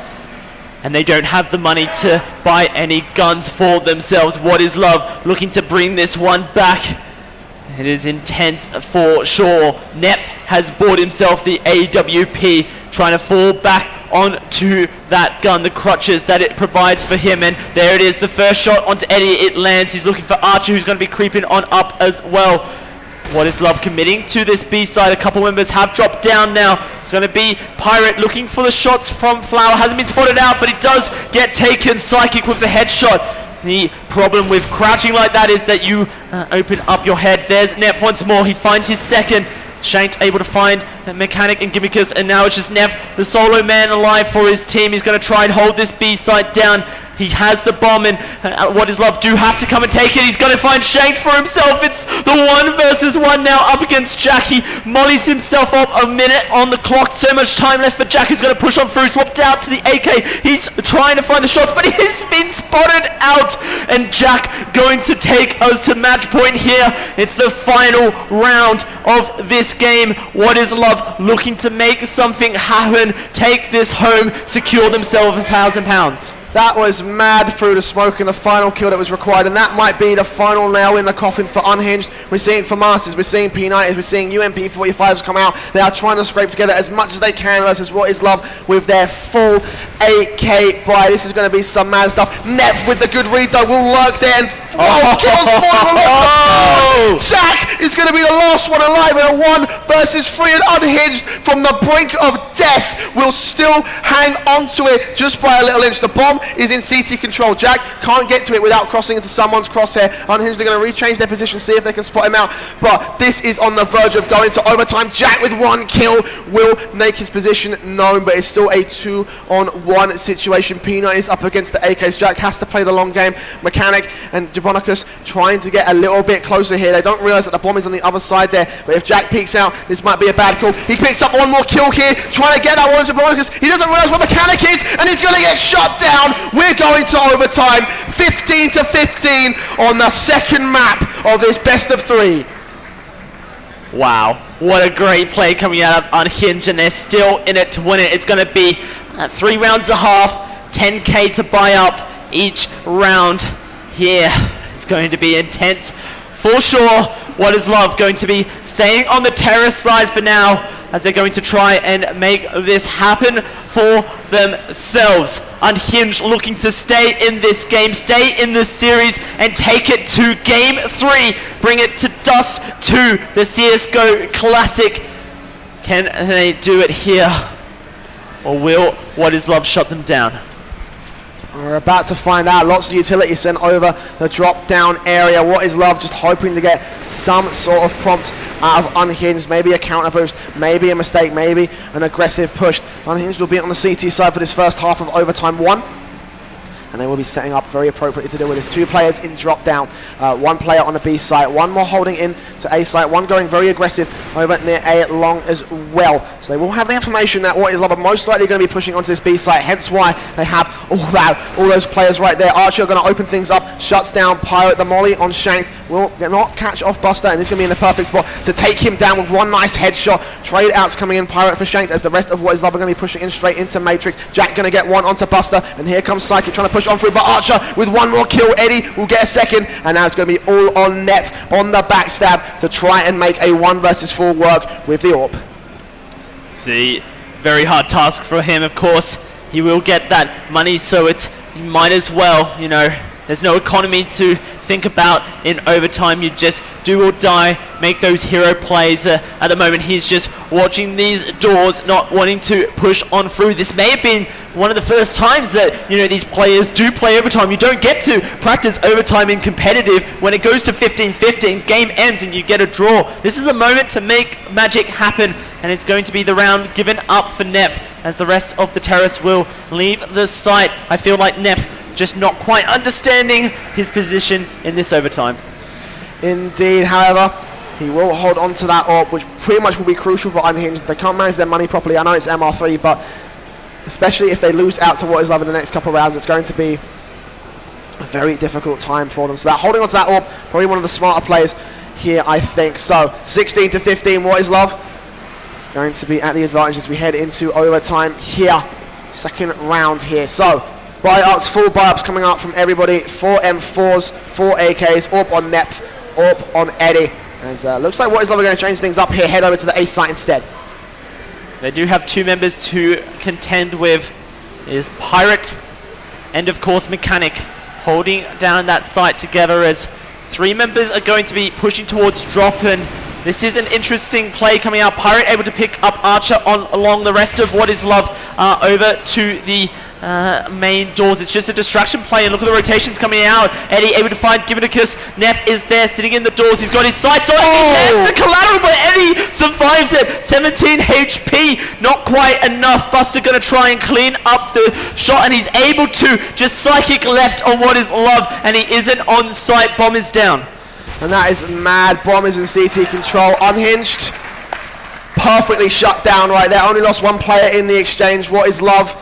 And they don't have the money to buy any guns for themselves. What is Love looking to bring this one back. It is intense for sure. Neph has bought himself the AWP, trying to fall back onto that gun, the crutches that it provides for him, and there it is, the first shot onto Eddie, it lands. He's looking for Archer, who's going to be creeping on up as well. What is Love committing to this B side? A couple members have dropped down now. It's going to be Pirate looking for the shots from Flower. Hasn't been spotted out, but it does get taken. Psychic with the headshot. The problem with crouching like that is that you open up your head. There's Neph once more. He finds his second. Shanked able to find Mechanic and Gimmickus, and now it's just Neph, the solo man alive for his team. He's going to try and hold this B side down. He has the bomb, and What is Love do have to come and take it. He's going to find Shanked for himself. It's the 1 versus 1 now up against Jack. He mollies himself up, a minute on the clock. So much time left for Jack, who's going to push on through. Swapped out to the AK. He's trying to find the shots, but he's been spotted out. And Jack going to take us to match point here. It's the final round of this game. What is Love looking to make something happen, take this home, secure themselves £1,000. That was mad through the smoke and the final kill that was required, and that might be the final nail in the coffin for Unhinged. We're seeing for Masters, we're seeing P90s, we're seeing UMP45s come out. They are trying to scrape together as much as they can versus What is Love with their full 8K buy. This is going to be some mad stuff. Neph with the good read though will lurk there, and kills Jack is going to be the last one alive in a 1 versus 3, and Unhinged from the brink of death will still hang on to it just by a little inch. The bomb is in CT control. Jack can't get to it without crossing into someone's crosshair. Unhinged are going to rechange their position, see if they can spot him out, but this is on the verge of going to overtime. Jack with 1 kill will make his position known, but it's still a 2-on-1 situation. P9 is up against the AKs. Jack has to play the long game. Mechanic and Jabonicus trying to get a little bit closer here. They don't realize that the bomb is on the other side there, but if Jack peeks out, this might be a bad call. He picks up 1 more kill here, trying to get that one to Jabonicus. He doesn't realize what Mechanic is, and he's going to get shut down. We're going to overtime, 15-15 on the second map of this best of 3. Wow, what a great play coming out of Unhinged, and they're still in it to win it. It's going to be 3 rounds a half, 10k to buy up each round here. It's going to be intense for sure. What is Love going to be staying on the terrace side for now, as they're going to try and make this happen for themselves. Unhinged looking to stay in this game, stay in this series, and take it to game 3. Bring it to dust to the CSGO Classic. Can they do it here? Or will What is Love shut them down? We're about to find out. Lots of utility sent over the drop down area. What is Love just hoping to get some sort of prompt out of Unhinged, maybe a counter boost, maybe a mistake, maybe an aggressive push. Unhinged will be on the CT side for this first half of overtime 1. And they will be setting up very appropriately to deal with this. 2 players in drop down, 1 player on the B site, 1 more holding in to A site, 1 going very aggressive over near A long as well. So they will have the information that What is Love are most likely going to be pushing onto this B site, hence why they have all those players right there. Archer are going to open things up, shuts down Pirate. The molly on Shanked will not catch off Buster, and this is going to be in the perfect spot to take him down with 1 nice headshot. Trade outs coming in, Pirate for Shanked, as the rest of What is Love are going to be pushing in straight into Matrix. Jack going to get 1 onto Buster, and here comes Psychic trying to push push on through, but Archer with one more kill. Eddie will get a second, and now it's going to be all on Nep on the backstab to try and make a 1 versus 4 work with the AWP. See, very hard task for him, of course. He will get that money, so he might as well, you know. There's no economy to think about in overtime. You just do or die, make those hero plays. At the moment, he's just watching these doors, not wanting to push on through. This may have been one of the first times that, you know, these players do play overtime. You don't get to practice overtime in competitive. When it goes to 15-15, game ends and you get a draw. This is a moment to make magic happen, and it's going to be the round given up for Nef as the rest of the terrorists will leave the site. I feel like Nef just not quite understanding his position in this overtime. Indeed, however, he will hold on to that AWP, which pretty much will be crucial for Unhinged. They can't manage their money properly. I know it's MR3, but especially if they lose out to What Is Love in the next couple of rounds, it's going to be a very difficult time for them. So that holding on to that AWP, probably one of the smarter players here, I think. So 16-15, What Is Love going to be at the advantage as we head into overtime here. Second round here. So buy-ups, full buy-ups coming out from everybody. 4 M4s, 4 AKs, AWP on Nep, AWP on Eddie. And looks like What Is Love are going to change things up here, head over to the A site instead. They do have 2 members to contend with. Is Pirate and, of course, Mechanic holding down that site together as 3 members are going to be pushing towards drop, and this is an interesting play coming out. Pirate able to pick up Archer along the rest of What Is Love over to the main doors. It's just a distraction play, and look at the rotations coming out. Eddie able to find Givinicus. Neff is there sitting in the doors. He's got his sights on. There's the collateral, but Eddie survives it. 17 HP, not quite enough. Buster gonna try and clean up the shot, and he's able to just psychic left on What Is Love, and he isn't on site. Bomb is down. And that is mad. Bomb is in CT control. Unhinged, perfectly shut down right there. Only lost 1 player in the exchange. What Is Love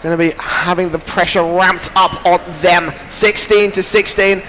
going to be having the pressure ramped up on them. 16-16.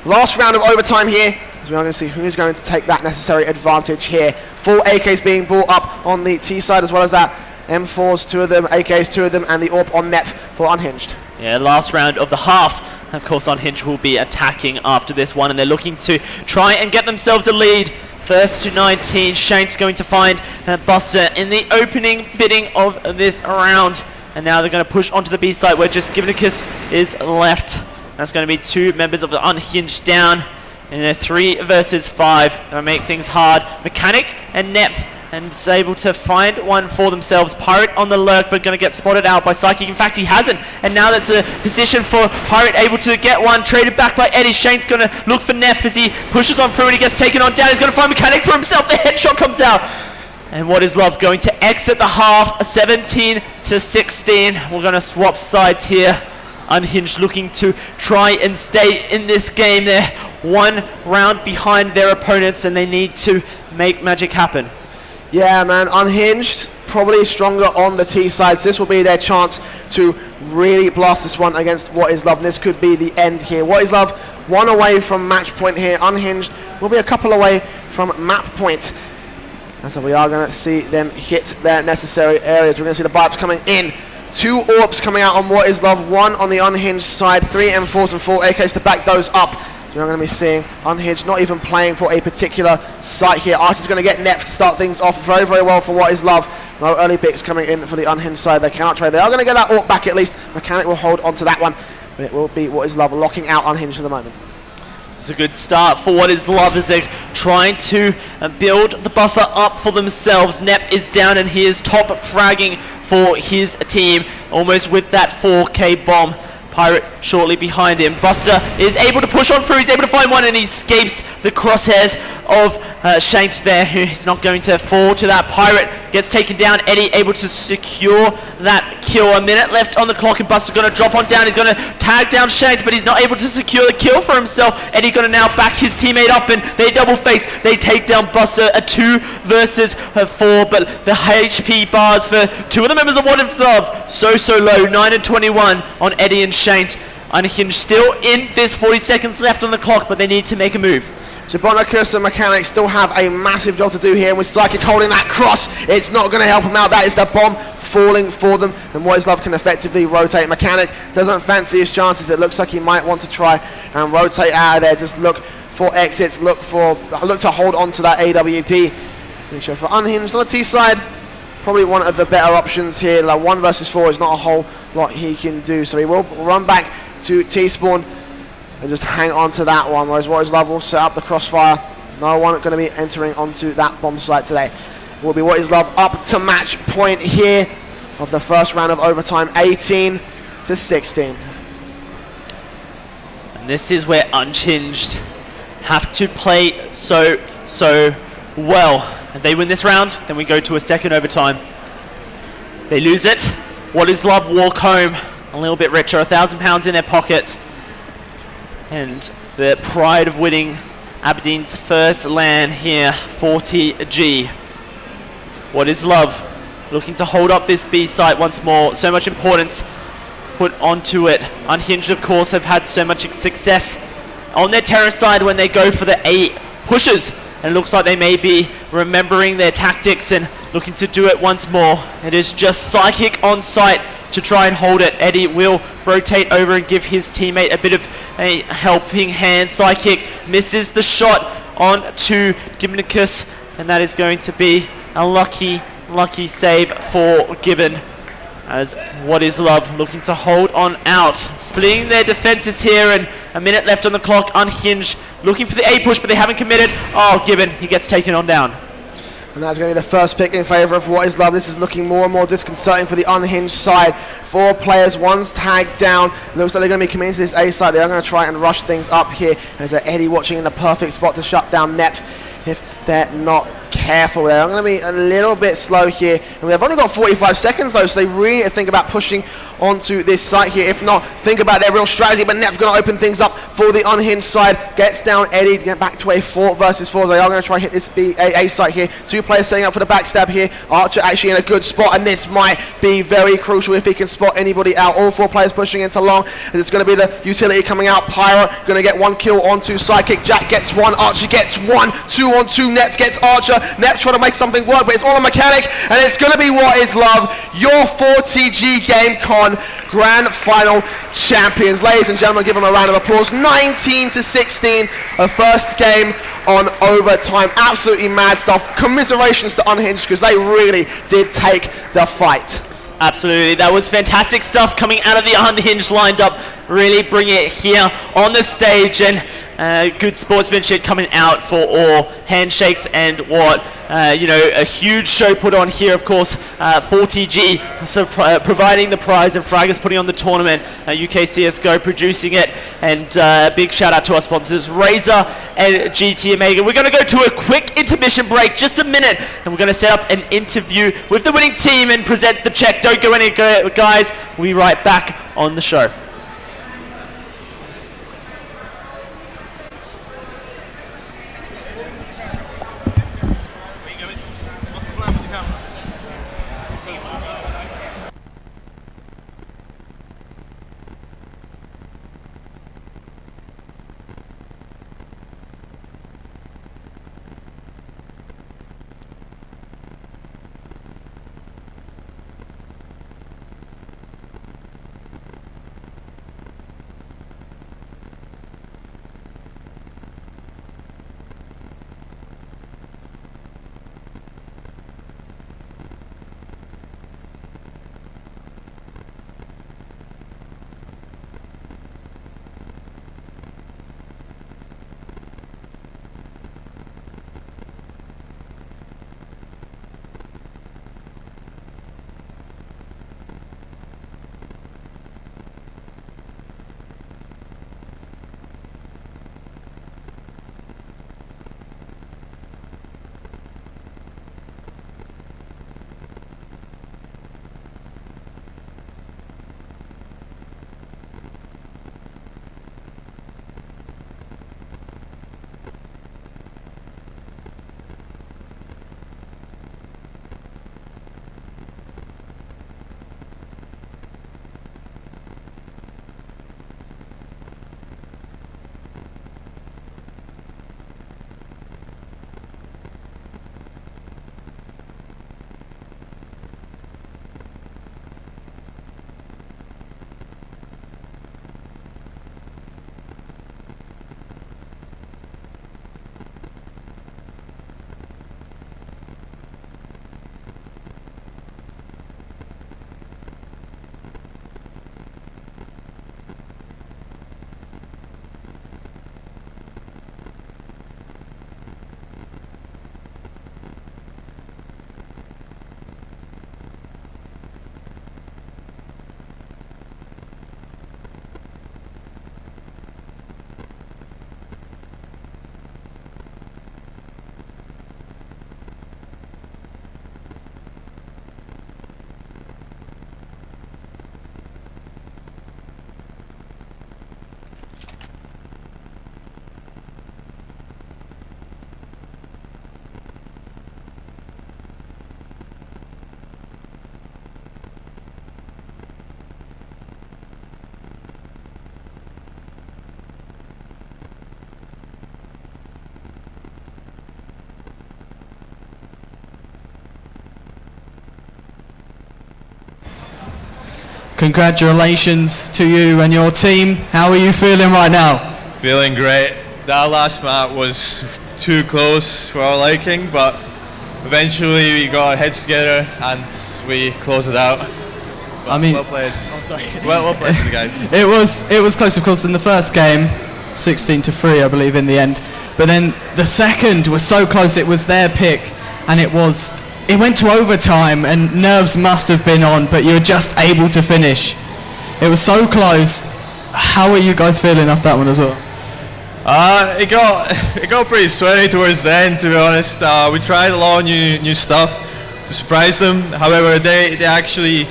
Last round of overtime here, as we are going to see who's going to take that necessary advantage here. 4 AKs being brought up on the T side, as well as that M4s, 2 of them, AKs, 2 of them, and the AWP on net for Unhinged. Yeah, last round of the half. Of course, Unhinged will be attacking after this one, and they're looking to try and get themselves a lead. First to 19, Shank's going to find Buster in the opening bidding of this round. And now they're going to push onto the B side where just Givinicus is left. That's going to be 2 members of the Unhinged down in a 3 versus 5. Going to make things hard. Mechanic and Neph, and is able to find one for themselves. Pirate on the lurk, but going to get spotted out by Psychic. In fact, he hasn't. And now that's a position for Pirate, able to get one. Traded back by Eddie. Shank's going to look for Neff as he pushes on through and he gets taken on down. He's going to find Mechanic for himself. The headshot comes out. And What Is Love going to exit the half, 17-16. We're going to swap sides here. Unhinged looking to try and stay in this game. They're 1 round behind their opponents, and they need to make magic happen. Yeah, man, Unhinged probably stronger on the T sides. This will be their chance to really blast this one against What Is Love, and this could be the end here. What Is Love 1 away from match point here. Unhinged will be a couple away from map point. And so we are going to see them hit their necessary areas. We're going to see the buy-ups coming in. 2 AWPs coming out on What Is Love, 1 on the Unhinged side, 3 M4s and 4 AKs to back those up. So we're going to be seeing Unhinged not even playing for a particular site here. Archer's going to get Nep to start things off very, very well for What Is Love. No early picks coming in for the Unhinged side. They cannot trade. They are going to get that AWP back at least. Mechanic will hold on to that one, but it will be What Is Love locking out Unhinged for the moment. It's a good start for What Is Love as they're trying to build the buffer up for themselves. Nep is down and he is top fragging for his team, almost with that 4K bomb. Pirate shortly behind him. Buster is able to push on through. He's able to find one and he escapes the crosshairs of Shanks there, who is not going to fall to that. Pirate gets taken down. Eddie able to secure that kill. A minute left on the clock and Buster's going to drop on down. He's going to tag down Shank, but he's not able to secure the kill for himself. Eddie going to now back his teammate up and they double face. They take down Buster, a 2 versus 4, but the HP bars for 2 of the members of What Is Love so low, 9 and 21 on Eddie and Shank. Unhinged still in this, 40 seconds left on the clock, but they need to make a move. Jabonicus and Mechanic still have a massive job to do here, and with Psychic holding that cross, it's not going to help him out. That is the bomb falling for them, and What Is Love can effectively rotate. Mechanic doesn't fancy his chances. It looks like he might want to try and rotate out of there. Just look for exits, look to hold on to that AWP. So for Unhinged on the T side, probably one of the better options here. Like 1 versus 4 is not a whole lot he can do, so he will run back to T-spawn and just hang on to that one, whereas What Is Love will set up the crossfire. No one going to be entering onto that bomb site today. It will be What Is Love up to match point here of the first round of overtime, 18-16. And this is where Unhinged have to play so well. If they win this round, then we go to a second overtime. If they lose it, What Is Love walk home a little bit richer, £1,000 in their pocket, and the pride of winning Aberdeen's first LAN here, 40G. What Is Love looking to hold up this B site once more. So much importance put onto it. Unhinged, of course, have had so much success on their terrace side when they go for the A pushes. And it looks like they may be remembering their tactics and looking to do it once more. It is just Psychic on site to try and hold it. Eddie will rotate over and give his teammate a bit of a helping hand. Psychic misses the shot on to Gibnicus, and that is going to be a lucky save for Gibbon, as What Is Love looking to hold on out. Splitting their defenses here, and a minute left on the clock. Unhinged looking for the A push, but they haven't committed. Oh, Gibbon, he gets taken on down. And that's going to be the first pick in favour of What Is Love. This is looking more and more disconcerting for the Unhinged side. 4 players, one's tagged down. Looks like they're going to be committing to this A side. They are going to try and rush things up here. There's Eddie watching in the perfect spot to shut down Neph if they're not careful there. I'm going to be a little bit slow here, and they've only got 45 seconds though, so they really need to think about pushing onto this site here. If not, think about their real strategy. But Nep's going to open things up for the Unhinged side. Gets down Eddie to get back to a 4 versus 4. They are going to try and hit this A site here. 2 players setting up for the backstab here. Archer actually in a good spot, and this might be very crucial if he can spot anybody out. All 4 players pushing into long, and it's going to be the utility coming out. Pyro going to get 1 kill onto Psychic. Jack gets 1. Archer gets 1. 2 on 2. Nep gets Archer. Nep trying to make something work, but it's all a Mechanic, and it's going to be What Is Love, your 40G GameCon Grand Final champions. Ladies and gentlemen, give them a round of applause. 19-16, a first game on overtime. Absolutely mad stuff. Commiserations to Unhinged, because they really did take the fight. Absolutely, that was fantastic stuff coming out of the Unhinged lined up. Really bring it here on the stage, and good sportsmanship coming out for all. Handshakes and what, a huge show put on here, of course. 40G, so providing the prize, and Fraggers putting on the tournament. UK CSGO producing it, and big shout out to our sponsors, Razer and GT Omega. We're going to go to a quick intermission break, just a minute, and we're going to set up an interview with the winning team and present the check. Don't go anywhere, guys. We'll be right back on the show. Congratulations to you and your team. How are you feeling right now? Feeling great. That last map was too close for our liking, but eventually we got our heads together and we closed it out. I mean, well played. I'm sorry. Well played, you guys. It was close, of course, in the first game, 16-3, I believe, in the end. But then the second was so close. It was their pick, and it went to overtime, and nerves must have been on, but you were just able to finish. It was so close. How are you guys feeling after that one as well? It got pretty sweaty towards the end, to be honest. We tried a lot of new stuff to surprise them. However, they actually,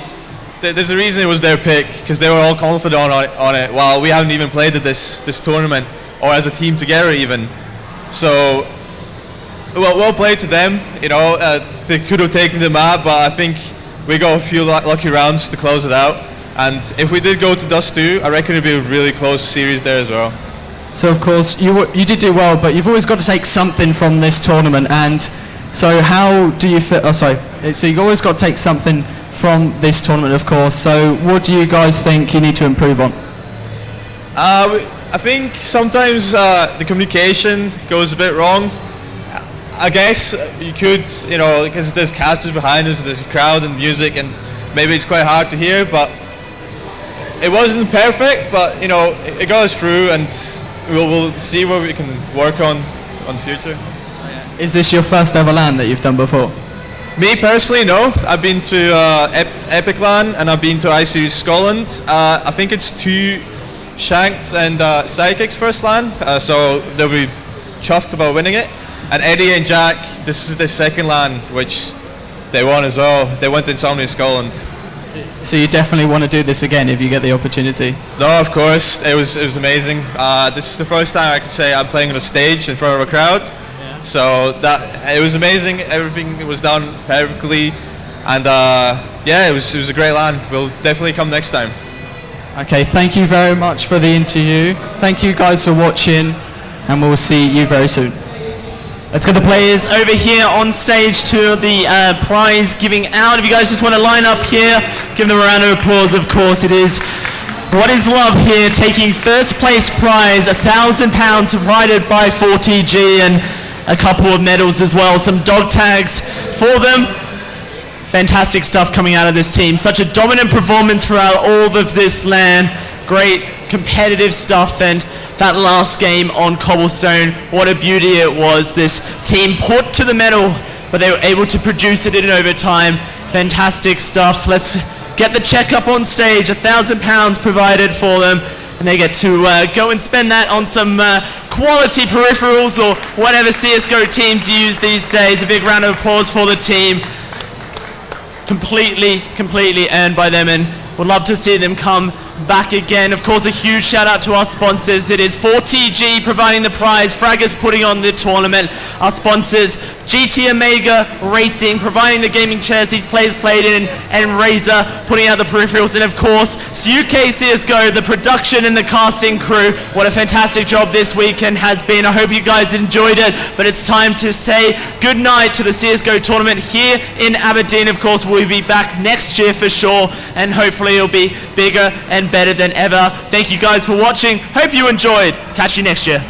there's a reason it was their pick, because they were all confident on it, while we haven't even played this tournament, or as a team together even. So, well played to them. You know, they could have taken the map, but I think we got a few lucky rounds to close it out. And if we did go to Dust 2, I reckon it'd be a really close series there as well. So of course you did do well, but you've always got to take something from this tournament. And so how do you feel? Oh, sorry. So you've always got to take something from this tournament, of course. So what do you guys think you need to improve on? I think sometimes the communication goes a bit wrong. I guess you could, you know, because there's casters behind us, there's a crowd and music, and maybe it's quite hard to hear, but it wasn't perfect, but you know, it got us through, and we'll see what we can work on the future. Is this your first ever LAN that you've done before? Me personally, no. I've been to Epic LAN and I've been to ICU Scotland. I think it's 2 Shanks and Psychics first LAN, so they'll be chuffed about winning it. And Eddie and Jack, this is the second LAN, which they won as well. They went to Insomnia Scotland. So you definitely want to do this again if you get the opportunity? No, of course. It was amazing. This is the first time I could say I'm playing on a stage in front of a crowd. Yeah. So it was amazing. Everything was done perfectly, and yeah, it was a great LAN. We'll definitely come next time. Okay, thank you very much for the interview. Thank you guys for watching, and we'll see you very soon. Let's get the players over here on stage to the prize giving out. If you guys just want to line up here, give them a round of applause, of course. It is What Is Love here, taking first place prize, £1,000 provided by 4TG, and a couple of medals as well, some dog tags for them. Fantastic stuff coming out of this team. Such a dominant performance throughout all of this LAN. Great competitive stuff, and that last game on Cobblestone, what a beauty it was. This team put to the medal, but they were able to produce it in overtime. Fantastic stuff. Let's get the check up on stage. £1,000 provided for them, and they get to go and spend that on some quality peripherals or whatever CSGO teams use these days. A big round of applause for the team. Completely earned by them, and would love to see them come back again. Of course, a huge shout out to our sponsors. It is 4TG providing the prize, Fraggus putting on the tournament, our sponsors GT Omega Racing providing the gaming chairs these players played in, and Razor putting out the peripherals, and of course UK CSGO, the production and the casting crew. What a fantastic job this weekend has been. I hope you guys enjoyed it, but it's time to say good night to the CSGO tournament here in Aberdeen. Of course, we'll be back next year for sure, and hopefully it'll be bigger and better than ever. Thank you guys for watching. Hope you enjoyed. Catch you next year.